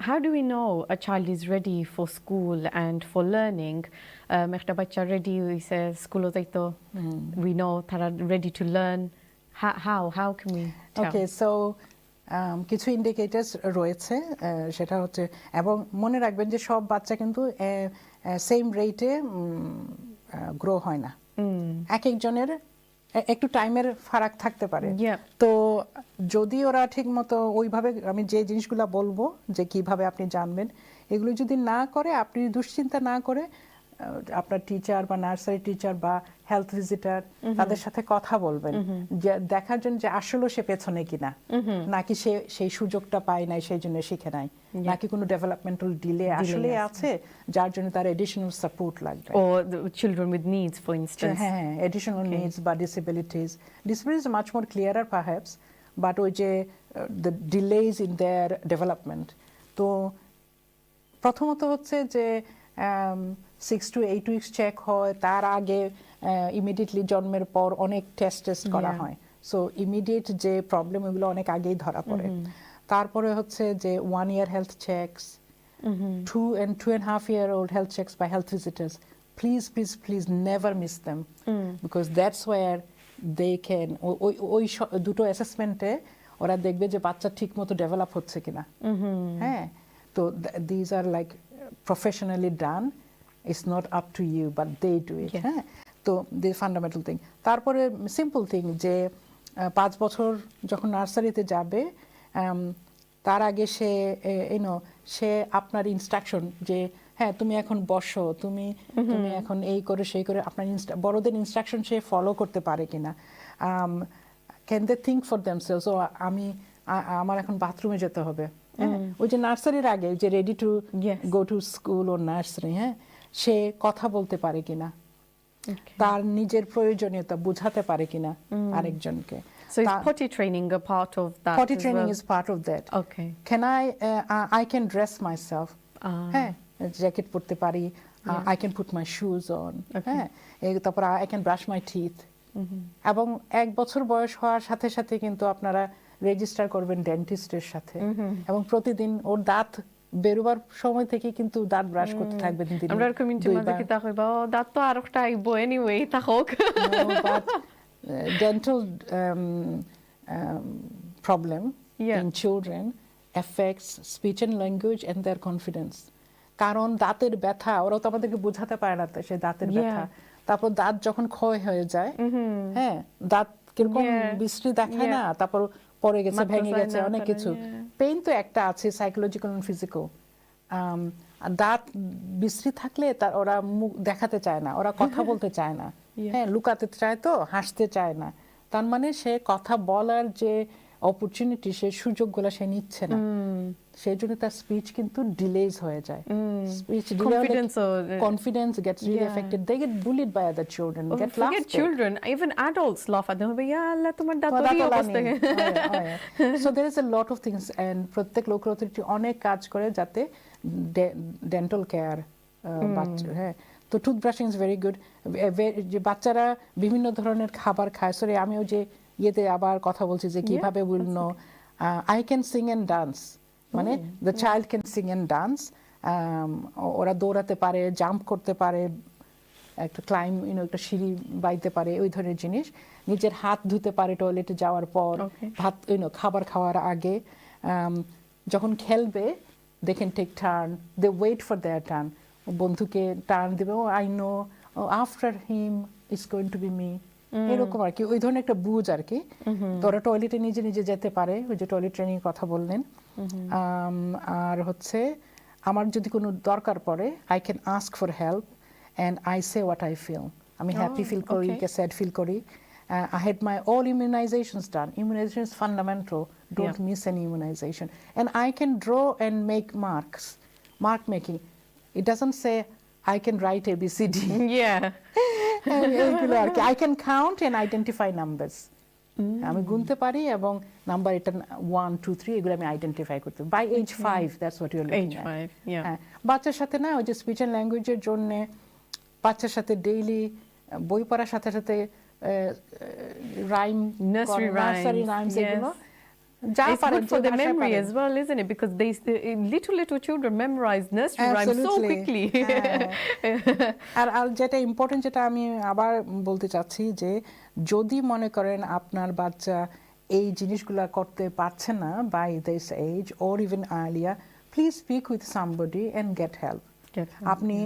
how do we know a child is ready for school and for learning? একটা বাচ্চা ready হইছে স্কুলে যাইতো, we know তারা ready to learn. How can we tell? Okay, so কিছু ইন্ডিকেটরস রয়েছে, সেটা হচ্ছে, এবং মনে রাখবেন যে সব বাচ্চা কিন্তু সেম রেটে গ্রো হয় না, এক একজনের একটু টাইমের ফারাক থাকতে পারে। তো যদি ওরা ঠিক মতো ওইভাবে, আমি যে জিনিসগুলো বলবো যে কিভাবে আপনি জানবেন, এগুলো যদি না করে, আপনি দুশ্চিন্তা না করে আপনার টিচার বা নার্সারি টিচার বা হেলথ ভিজিটার তাদের সাথে কথা বলবেন, যে দেখার জন্য যে আসলে সে পেছনে কিনা, নাকি সে সেই সুযোগটা পায় নাই সেই জন্য শিখে নাই, নাকি কোনো ডেভেলপমেন্টাল ডিলে আসলে আছে যার জন্য তার এডিশনাল সাপোর্ট লাগবে, or the children with needs for instance. হ্যাঁ, এডিশনাল নিডস বা disabilities much more ক্লিয়ারার perhaps, but ওই যে the delays in their development. তো প্রথমত হচ্ছে যে 6 to 8 weeks চেক হয়, তার আগে ইমিডিয়েটলি জন্মের পর অনেক টেস্ট করা হয়, সো ইমিডিয়েট যে প্রবলেম ওগুলো অনেক আগেই ধরা পড়ে। তারপরে হচ্ছে যে 1 year health checks, 2 and 2.5 year old health checks by health visitors. Please never miss them, because that's where they can ওই দুটো অ্যাসেসমেন্টে ওরা দেখবে যে বাচ্চা ঠিক মতো ডেভেলপ হচ্ছে কিনা। হ্যাঁ, তো these are like professionally done, it's not up to you but they do it. হ্যাঁ, তো the fundamental thing। তারপরে সিম্পল থিং যে 5 বছর যখন নার্সারিতে যাবে, তার আগে সে সে আপনার ইনস্ট্রাকশন যে হ্যাঁ তুমি এখন বসো, তুমি তুমি এখন এই করে সেই করে আপনার বড়দের ইনস্ট্রাকশন সে ফলো করতে পারে কিনা, can they think for themselves, ও আমার এখন বাথরুমে যেতে হবে, ওই যে নার্সারির আগে যে ready to go to school ও নার্সারি, হ্যাঁ সে কথা বলতে পারে কিনা, তার নিজের প্রয়োজনীয়তা বোঝাতে পারে কিনা আরেকজনকে। So is potty training a part of that? Potty training is part of that. Okay. Can I can dress myself. হ্যাঁ জ্যাকেট পরতে পারি, I can put my shoes on. হ্যাঁ তারপর I can brush my teeth. এবং 1 বছর বয়স হওয়ার সাথে সাথে কিন্তু আপনারা রেজিস্টার করবেন ডেন্টিস্টের সাথে, এবং প্রতিদিন ওর দাঁত বেরোবার সময় থেকে কিন্তু দাঁত ব্রাশ করতে থাকবেন দিনে। আমরা কমিউনিটি মাঝে কি তা কইবা দাঁত তো আরেকটা আইবো এনিওয়ে তা হোক। Dental problem in children affects speech and language and their confidence. কারণ দাঁতের ব্যথা ওরা তো আমাদেরকে বোঝাতে পারে না, সে দাঁতের ব্যথা, তারপর দাঁত যখন ক্ষয় হয়ে যায়, হ্যাঁ দাঁত কিরকম বিশ্রী দেখায় না, তারপর পড়ে গেছে ভেঙে গেছে অনেক কিছু, পেইন তো একটা আছে সাইকোলজিক্যাল এন্ড ফিজিক্যাল। দাঁত বিশ্রী থাকলে তার ওরা মুখ দেখাতে চায় না, ওরা কথা বলতে চায় না, হ্যাঁ লুকাতে চায়, তো হাসতে চায় না, তার মানে সে কথা বলার যে অপরচুনিটি সে সুযোগগুলো সে নিচ্ছে না, সেই জন্য তার স্পিচ কিন্তু ডিলেজ হয়ে যায়, speech confidence gets really affected, they get bullied by other children, get laughed forget children, even adults laugh at them, ya Allah তোমার দাঁত এই অবস্থা। So there is a lot of things, and প্রত্যেক লোকাল অথরিটি অনেক কাজ করে যাতে ডেন্টাল কেয়ার বাচ্চা, হ্যাঁ তো টুথব্রাশিং ইজ ভেরি গুড। যে বাচ্চারা বিভিন্ন ধরনের খাবার খায়, সরি আমিও যে ইয়েতে আবার কথা বলছি যে কিভাবে will know, I can sing and dance, মানে the child can sing and dance, ওরা দৌড়াতে পারে, জাম্প করতে পারে, একটা ক্লাইম একটা সিঁড়ি বাইতে পারে, ওই ধরনের জিনিস, নিজের হাত ধুতে পারে টয়লেটে যাওয়ার পর, ভাত খাবার খাওয়ার আগে, যখন খেলবে they can take turn, they wait for their turn, বন্ধুকে টার্ন দেবে, oh I know after him is going to be me, এরকম আর কি, ওই ধরনের একটা বুঝ আর কি। তো ওরা টয়লেটে নিজে নিজে যেতে পারে, ওই যে টয়লেট ট্রেনিং কথা বললেন। আর হচ্ছে আমার যদি কোনো দরকার পড়ে I can ask for help and I say what I feel, আমি হ্যাপি ফিল করি কে স্যাড ফিল করি। I had my all immunizations done. Immunization is fundamental. Don't miss any immunization. And I can draw and make marks. Mark making. It doesn't say I can write ABCD. Yeah. I can count and identify numbers. আমি গুনতে পারি এবং নাম্বার এটা 1 2 3 এগুলো আমি আইডেন্টিফাই করতে পারি। By age 5 that's what you're looking at. Age 5, yeah. হ্যাঁ বাচ্চার সাথে না ওই যে স্পিচ এন্ড ল্যাঙ্গুয়েজের জন্য বাচ্চার সাথে ডেইলি বই পড়ার সাথে সাথে রাইম, nursery rhymes, এগুলো it's good for the memory as well, isn't it? Because little children memorize nursery rhymes so quickly. আর যেটা ইম্পর্টেন্ট, যেটা আমি আবার বলতে চাচ্ছি, যে যদি মনে করেন আপনার বাচ্চা এই জিনিসগুলো করতে পারছে না by this age or even earlier, please speak with somebody and get help. আপনি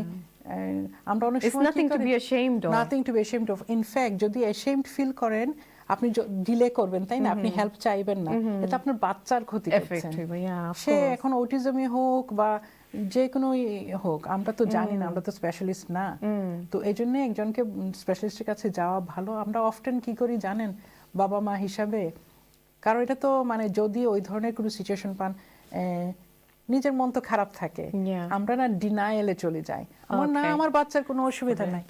আমরা অনেক সময় nothing to be ashamed of. Nothing to be ashamed of. In fact, যদি ashamed feel করেন আপনি ডিলে করবেন, তাই না, আপনি হেল্প চাইবেন না, এটা আপনার বাচ্চার ক্ষতি করছেন। সে এখন অটিজমই হোক বা যে কোনো হোক, আমরা তো জানি না, আমরা তো স্পেশালিস্ট না, তো এই জন্য একজনকে স্পেশালিস্টের কাছে যাওয়া ভালো। আমরা অফটেন কি করি জানেন বাবা মা হিসাবে, কারণ এটা তো মানে যদি ওই ধরনের কোনো সিচুয়েশন পান, নিজের মন তো খারাপ থাকে, আমরা না ডিনায়ালে চলে যাই, আমার বাচ্চার কোনো অসুবিধা নাই।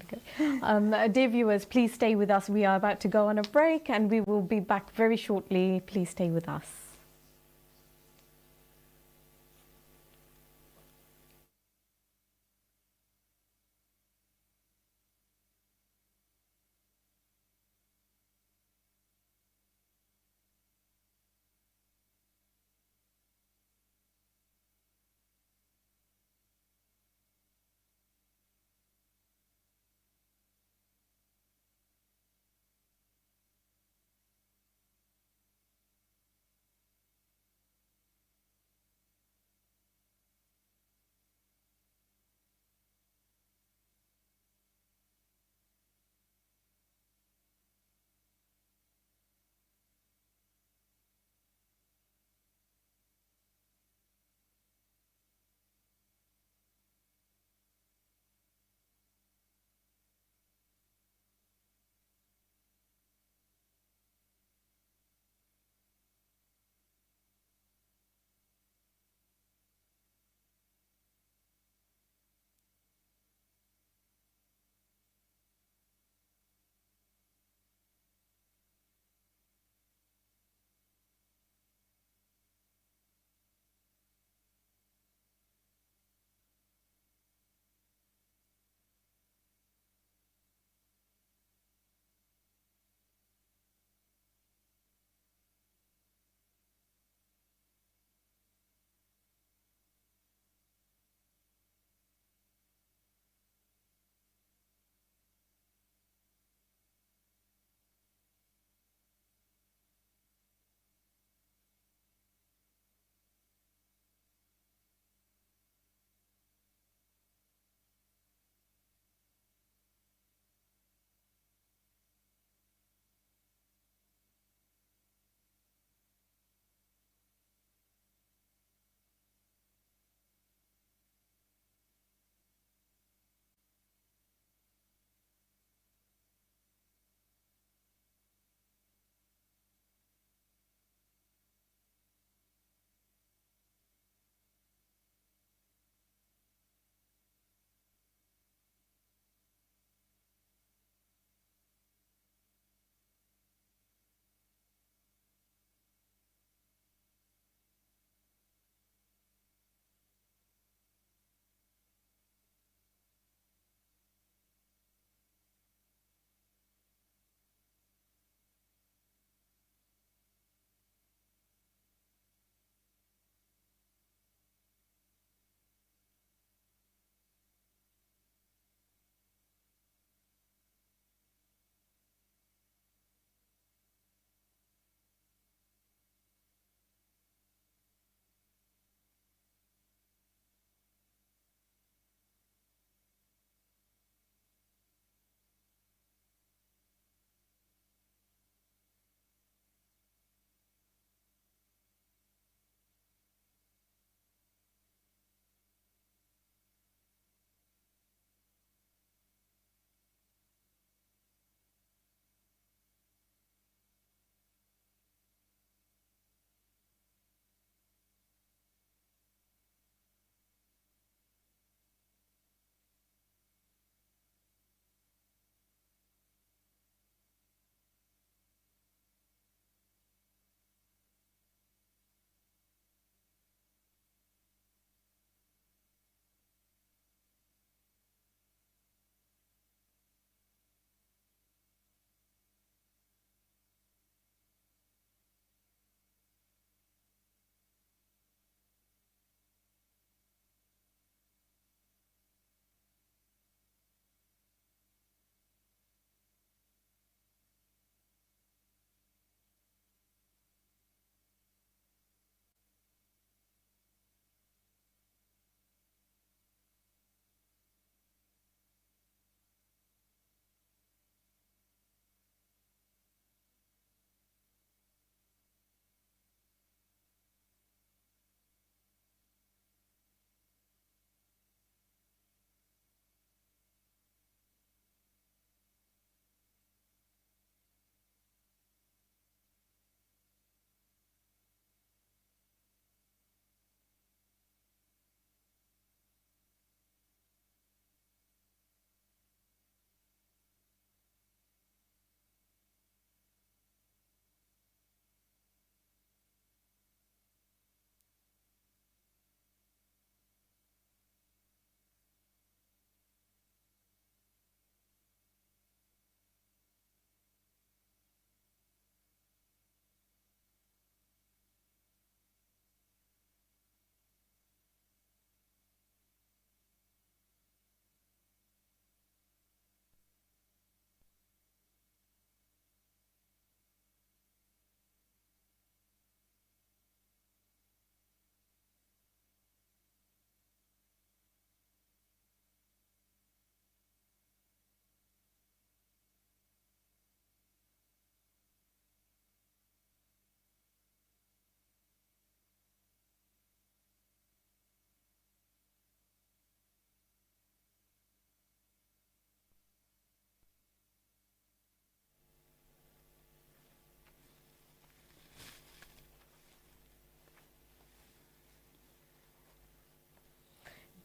Dear viewers, please stay with us. We are about to go on a break and we will be back very shortly. Please stay with us.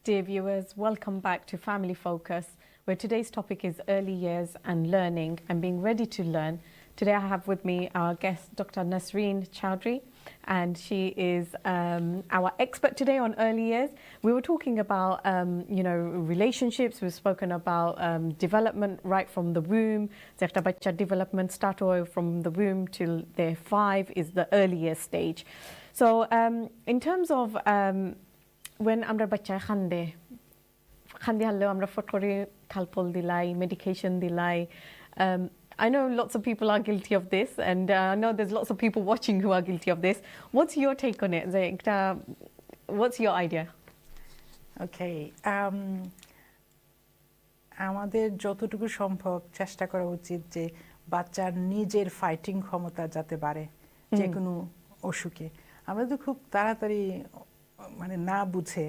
Dear viewers, welcome back to Family Focus, where today's topic is early years and learning and being ready to learn. Today I have with me our guest, Dr. Nasreen Chowdhury, and she is our expert today on early years. We were talking about, relationships. We've spoken about development right from the womb. Zekta bacha development start from the womb till they're 5 is the earliest stage. So in terms of when আমরা বাচ্চা খান্দে হলেও আমরা ফট করে খালপল দিলাই medication দিলাই. I know lots of people are guilty of this, and I know there's lots of people watching who are guilty of this. What's your take on it? What's your idea? Okay. আমাদের যতটুকু সম্ভব চেষ্টা করা উচিত যে বাচ্চার নিজের ফাইটিং ক্ষমতা যাতে বাড়ে যে কোনো অসুখে। আমরা তো খুব তাড়াতাড়ি মানে না বুঝে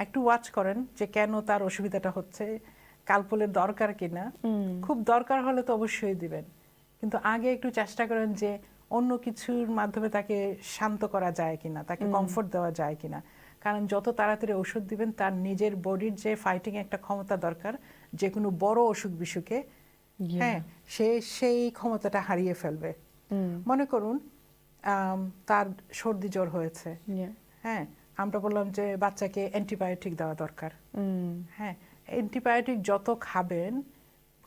একটু ওয়াচ করেন যে কেন তার অসুবিধাটা হচ্ছে, কালপলের দরকার কিনা। খুব দরকার হলে তো অবশ্যই দিবেন, কিন্তু আগে একটু চেষ্টা করেন যে অন্য কিছুর মাধ্যমে তাকে শান্ত করা যায় কিনা, তাকে কমফোর্ট দেওয়া যায় কিনা। কারণ যত তাড়াতাড়ি ওষুধ দিবেন তার নিজের বডির যে ফাইটিং একটা ক্ষমতা দরকার যে কোনো বড় অসুখ বিসুখে, হ্যাঁ সে সেই ক্ষমতাটা হারিয়ে ফেলবে। মনে করুন তার সর্দি জ্বর হয়েছে, হ্যাঁ আমরা বললাম যে বাচ্চাকে অ্যান্টিবায়োটিক দেওয়া দরকার। হ্যাঁ অ্যান্টিবায়োটিক যত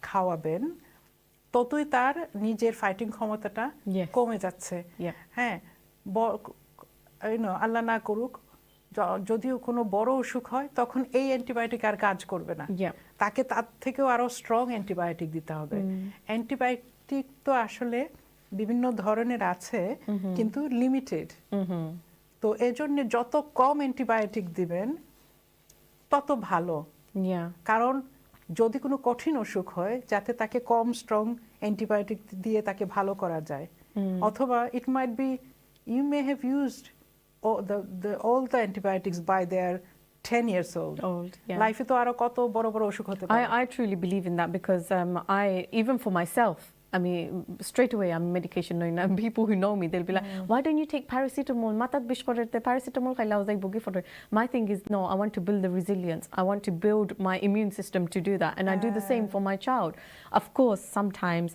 খাওয়াবেন ততই তার নিজের ফাইটিং ক্ষমতাটা কমে যাচ্ছে। হ্যাঁ আল্লাহ না করুক যদিও কোনো বড় অসুখ হয় তখন এই অ্যান্টিবায়োটিক আর কাজ করবে না, তাকে তার থেকেও আরো স্ট্রং অ্যান্টিবায়োটিক দিতে হবে। অ্যান্টিবায়োটিক তো আসলে বিভিন্ন ধরনের আছে কিন্তু লিমিটেড, তো এজন্য যত কম অ্যান্টিবায়োটিক দিবেন তত ভালো। কারণ যদি কোনো কঠিন অসুখ হয় যাতে তাকে কম স্ট্রং অ্যান্টিবায়োটিক দিয়ে তাকে ভালো করা যায়, অথবা it might be you may have used all the antibiotics by their 10 years old. Life তো আরো কত বড় বড় অসুখ হতে পারে। I truly believe in that because I even for myself, I mean, straight away I'm medication knowing. And people who know me, they'll be like, why don't you take paracetamol? Matat bish korte paracetamol khaila uzai bogi for. My thing is no, I want to build the resilience. I want to build my immune system to do that, and I do the same for my child. Of course, sometimes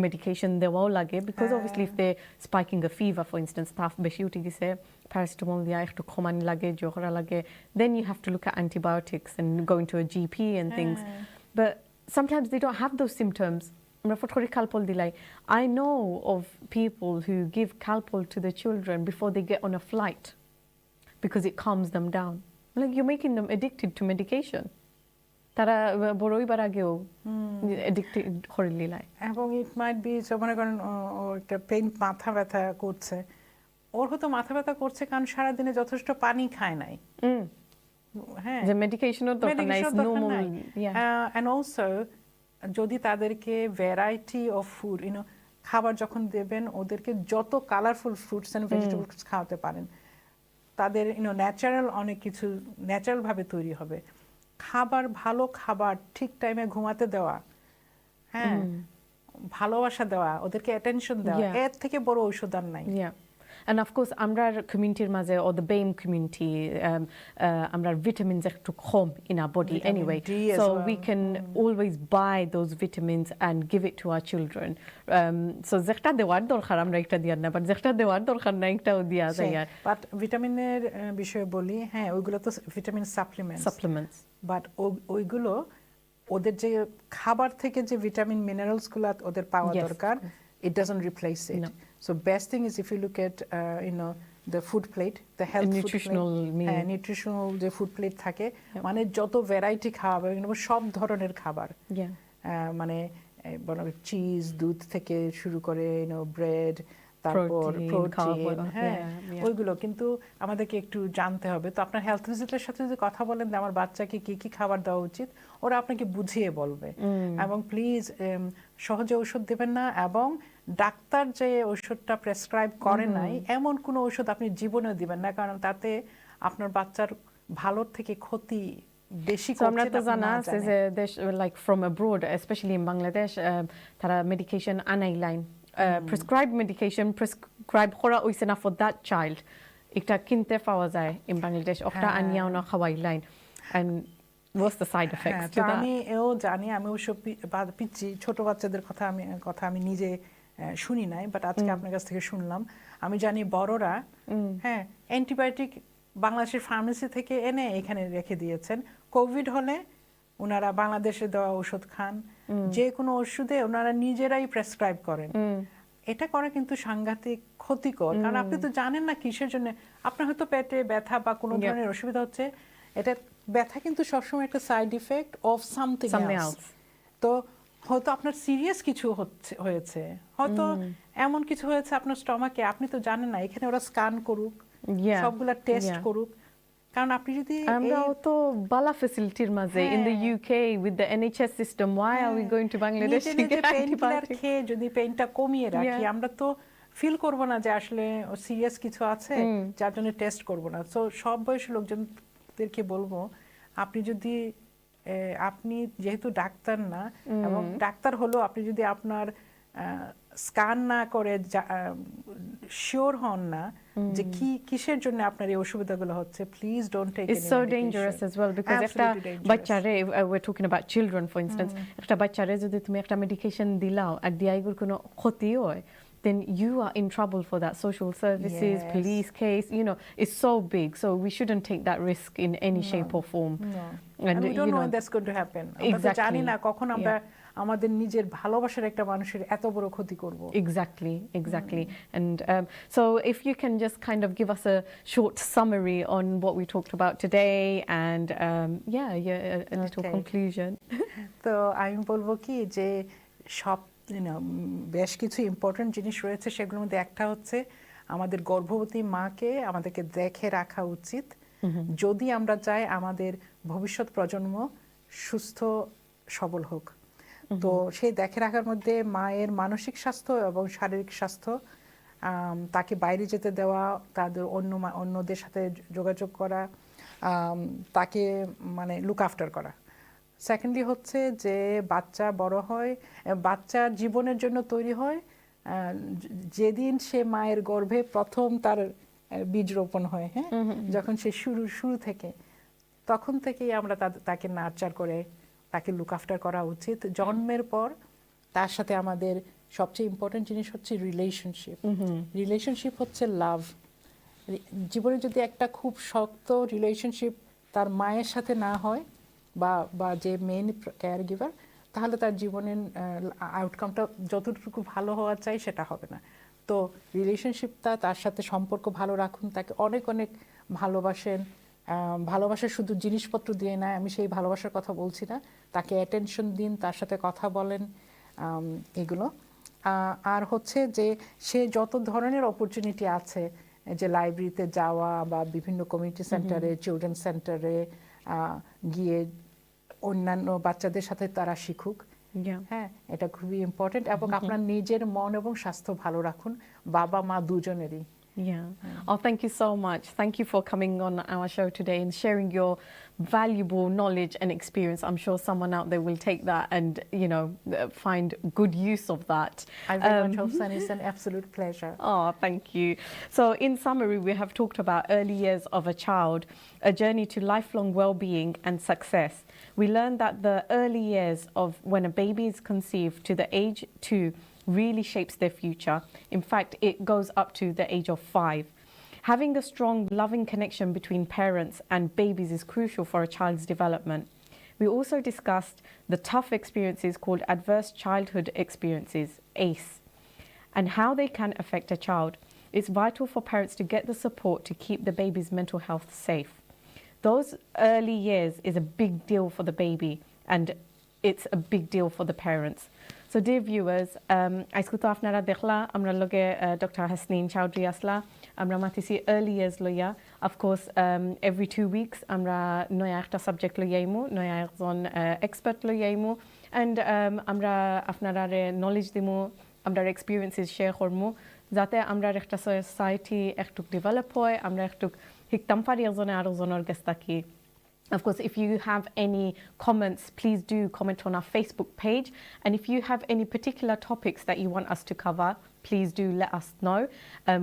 medication dewa lage because obviously if they're spiking a fever, for instance, taf beshi uti gise paracetamol dia ekটু khomani lage jogora lage, then you have to look at antibiotics and go into a GP and things. But sometimes they don't have those symptoms. I know of people who give Calpol to their children before they get on a flight because it calms them down. Like you're making them addicted to medication. তারা বড়ইবার আগেও অ্যাডিক্টেড করে লীলায়। এবং ইট মাইট বি মনে করেন একটা পেইন মাথা ব্যথা করছে, ওর হয়তো মাথা ব্যথা করছে কারণ সারাদিনে যথেষ্ট পানি খায় নাই। হ্যাঁ যে মেডিকেশনও দরকার নাই, নরমাল। এন্ড অলসো যদি তাদেরকে ভ্যারাইটি অফ ফুড খাবার যখন দেবেন ওদেরকে যত কালারফুল ফ্রুটস এন্ড ভেজিটেবলস খাওয়াতে পারেন তাদের ন্যাচারাল অনেক কিছু ন্যাচারাল ভাবে তৈরি হবে। খাবার ভালো খাবার ঠিক টাইমে ঘুমাতে দেওয়া, হ্যাঁ ভালোবাসা দেওয়া, ওদেরকে অ্যাটেনশন দেওয়া, এর থেকে বড় ঔষধ আর নাই। And of course, amrar community maze or the BAME community, amrar vitamins ekটু com in our body anyway. So we can always buy those vitamins and give it to our children. So zekta dewar dorkar amra ekta diar na, but zekta dewar dorkar na ekটাও দিয়া যায়। But ভিটামিনের বিষয়ে বলি, হ্যাঁ ওইগুলো তো ভিটামিন সাপ্লিমেন্টস, বাট ওইগুলো ওদের যে খাবার থেকে যে ভিটামিন মিনারেলস গুলো ওদের পাওয়া দরকার, it doesn't replace it. So best thing is if you look at the food plate, the health nutritional meal, nutritional যে food plate থাকে, মানে যত ভ্যারাইটি খাবার সব ধরনের খাবার, মানে চিজ দুধ থেকে শুরু করে ব্রেড, তারপর প্রোটিন, হ্যাঁ ওইগুলো কিন্তু আমাদেরকে একটু জানতে হবে। তো আপনার হেলথ ভিজিটের সাথে যদি কথা বলেন যে আমার বাচ্চাকে কি কি খাবার দেওয়া উচিত, ওরা আপনাকে বুঝিয়ে বলবে। এবং প্লিজ সহজে ওষুধ দেবেন না, এবং ডাক্তার যে ওষুধটা প্রেসক্রাইব করে নাই এমন কোনো ওষুধ আপনি জীবনেও দিবেন না, কারণ তাতে আপনার বাচ্চার ভালোর থেকে ক্ষতি বেশি করছে। আমরা তো জানা আছে যে দেশ like from abroad specially in Bangladesh তারা মেডিকেশন আনাই line prescribed medication prescribed kora oise na for that child একটা কিনতে পাওয়া যায় in Bangladesh ওটা হ্যাঁ। আনিয়াও না খাওয়াই line and what's the side effects হ্যাঁ, to তো that? আমি জানি আমি অবশ্য পিচ্ছি ছোট বাচ্চাদের কথা আমি নিজে শুনি নাই বাট আজকে আপনার কাছ থেকে শুনলাম আমি জানি বড়রা হ্যাঁ অ্যান্টিবায়োটিক বাংলাদেশের ফার্মেসি থেকে এনে এখানে রেখে দিয়েছেন কোভিড হলে ওনারা বাংলাদেশে দেওয়া ওষুধ খান যে কোনো ওষুধে ওনারা নিজেরাই প্রেসক্রাইব করেন এটা করা কিন্তু সাংঘাতিক ক্ষতিকর কারণ আপনি তো জানেন না কিসের জন্য আপনার হয়তো পেটে ব্যথা বা কোনো ধরনের অসুবিধা হচ্ছে এটা ব্যথা কিন্তু সবসময় একটা side effect of something else তো হয়তো আপনার সিরিয়াস কিছু হয়েছে হয়তো এমন কিছু হয়েছে আপনার স্টমাকে আপনি তো জানেন না এখানে ওরা স্ক্যান করুক সবগুলা টেস্ট করুক কারণ আপনি যদি আমরাও তো বালা ফ্যাসিলিটির মাঝে in the UK with the NHS system why are we going to Bangladesh to get antibiotics খেয়ে যদি পেইনটা কমিয়ে রাখি আমরা তো ফিল করব না যে আসলে সিরিয়াস কিছু আছে যার জন্য টেস্ট করব না সো সব বয়সী লোকজনদেরকে বলবো আপনি যদি আপনি যেহেতু ডাক্তার না এবং ডাক্তার হলো আপনি যদি আপনার স্ক্যান না করে শিওর হন না যে কিসের জন্য আপনার এই অসুবিধাগুলো হচ্ছে please don't take It's so dangerous as well because একটা বাচ্চারে we're talking about children for instance একটা বাচ্চারে যদি তুমি একটা মেডিকেশন দিলাও আর দিয়াইগুর কোনো ক্ষতি হয় then you are in trouble for that social services police case you know it's so big so we shouldn't take that risk in any shape or form and we don't know when that's going to happen আমরা তো জানি না কখন আমরা আমাদের নিজের ভালোবাসার একটা মানুষের এত বড় ক্ষতি করব exactly and so if you can just kind of give us a short summary on what we talked about today and a little conclusion তো আমি বলবো কি যে সব বেশ কিছু ইম্পর্টেন্ট জিনিস রয়েছে সেগুলোর মধ্যে একটা হচ্ছে আমাদের গর্ভবতী মাকে আমাদেরকে দেখে রাখা উচিত যদি আমরা চাই আমাদের ভবিষ্যৎ প্রজন্ম সুস্থ সবল হোক তো সেই দেখে রাখার মধ্যে মায়ের মানসিক স্বাস্থ্য এবং শারীরিক স্বাস্থ্য তাকে বাইরে যেতে দেওয়া তাদের অন্যদের সাথে যোগাযোগ করা তাকে মানে লুক আফটার করা সেকেন্ডলি হচ্ছে যে বাচ্চা বড় হয় বাচ্চার জীবনের জন্য তৈরি হয় যেদিন সে মায়ের গর্ভে প্রথম তার বীজ রোপণ হয় হ্যাঁ যখন সে শুরু থেকে তখন থেকেই আমরা তাকে নার্চার করে তাকে লুক আফটার করা উচিত জন্মের পর তার সাথে আমাদের সবচেয়ে ইম্পর্টেন্ট জিনিস হচ্ছে রিলেশনশিপ হচ্ছে লাভ জীবনে যদি একটা খুব শক্ত রিলেশনশিপ তার মায়ের সাথে না হয় বা যে মেইন কেয়ার গিভার তাহলে তার জীবনের আউটকামটা যতটুকু ভালো হওয়া চাই সেটা হবে না তো রিলেশনশিপটা তার সাথে সম্পর্ক ভালো রাখুন তাকে অনেক অনেক ভালোবাসেন ভালোবাসা শুধু জিনিসপত্র দিয়ে না আমি সেই ভালোবাসার কথা বলছি না তাকে অ্যাটেনশন দিন তার সাথে কথা বলেন এগুলো আর হচ্ছে যে সে যত ধরনের অপরচুনিটি আছে যে লাইব্রেরিতে যাওয়া বা বিভিন্ন কমিউনিটি সেন্টারে চিলড্রেন সেন্টারে গিয়ে অন্যান্য বাচ্চাদের সাথে তারা শিখুক হ্যাঁ এটা খুবই ইম্পর্টেন্ট এবং আপনার নিজের মন এবং স্বাস্থ্য ভালো রাখুন বাবা মা দুজনেরই Oh, thank you so much. Thank you for coming on our show today and sharing your valuable knowledge and experience. I'm sure someone out there will take that and, find good use of that. I very much hope so. It's an absolute pleasure. Oh, thank you. So in summary, we have talked about early years of a child, a journey to lifelong well-being and success. We learned that the early years of when a baby is conceived to the age 2 really shapes their future. In fact, it goes up to the age of 5. Having a strong, loving connection between parents and babies is crucial for a child's development. We also discussed the tough experiences called adverse childhood experiences, ACE, and how they can affect a child. It's vital for parents to get the support to keep the baby's mental health safe. Those early years is a big deal for the baby, and it's a big deal for the parents. So dear viewers, aizkuto apnara dekhla amra loge Dr. Hasneen Chowdhury asla amra matisi early years loya of course every 2 weeks amra noya ekta subject loyaimu noya ekjon expert loyaimu and amra apnara knowledge dimu amra experiences share kormu jate amra ekta society ektuk develop hoy amra ektuk hiktam pari ekjone aro jonor gestaki. Of course, if you have any comments, please do comment on our Facebook page. And if you have any particular topics that you want us to cover, please do let us know.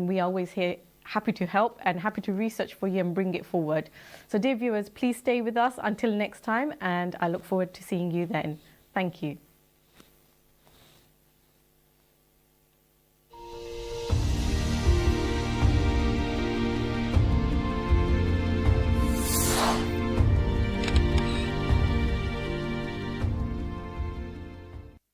We are always here happy to help and happy to research for you and bring it forward. So dear viewers, please stay with us until next time, and I look forward to seeing you then. Thank you.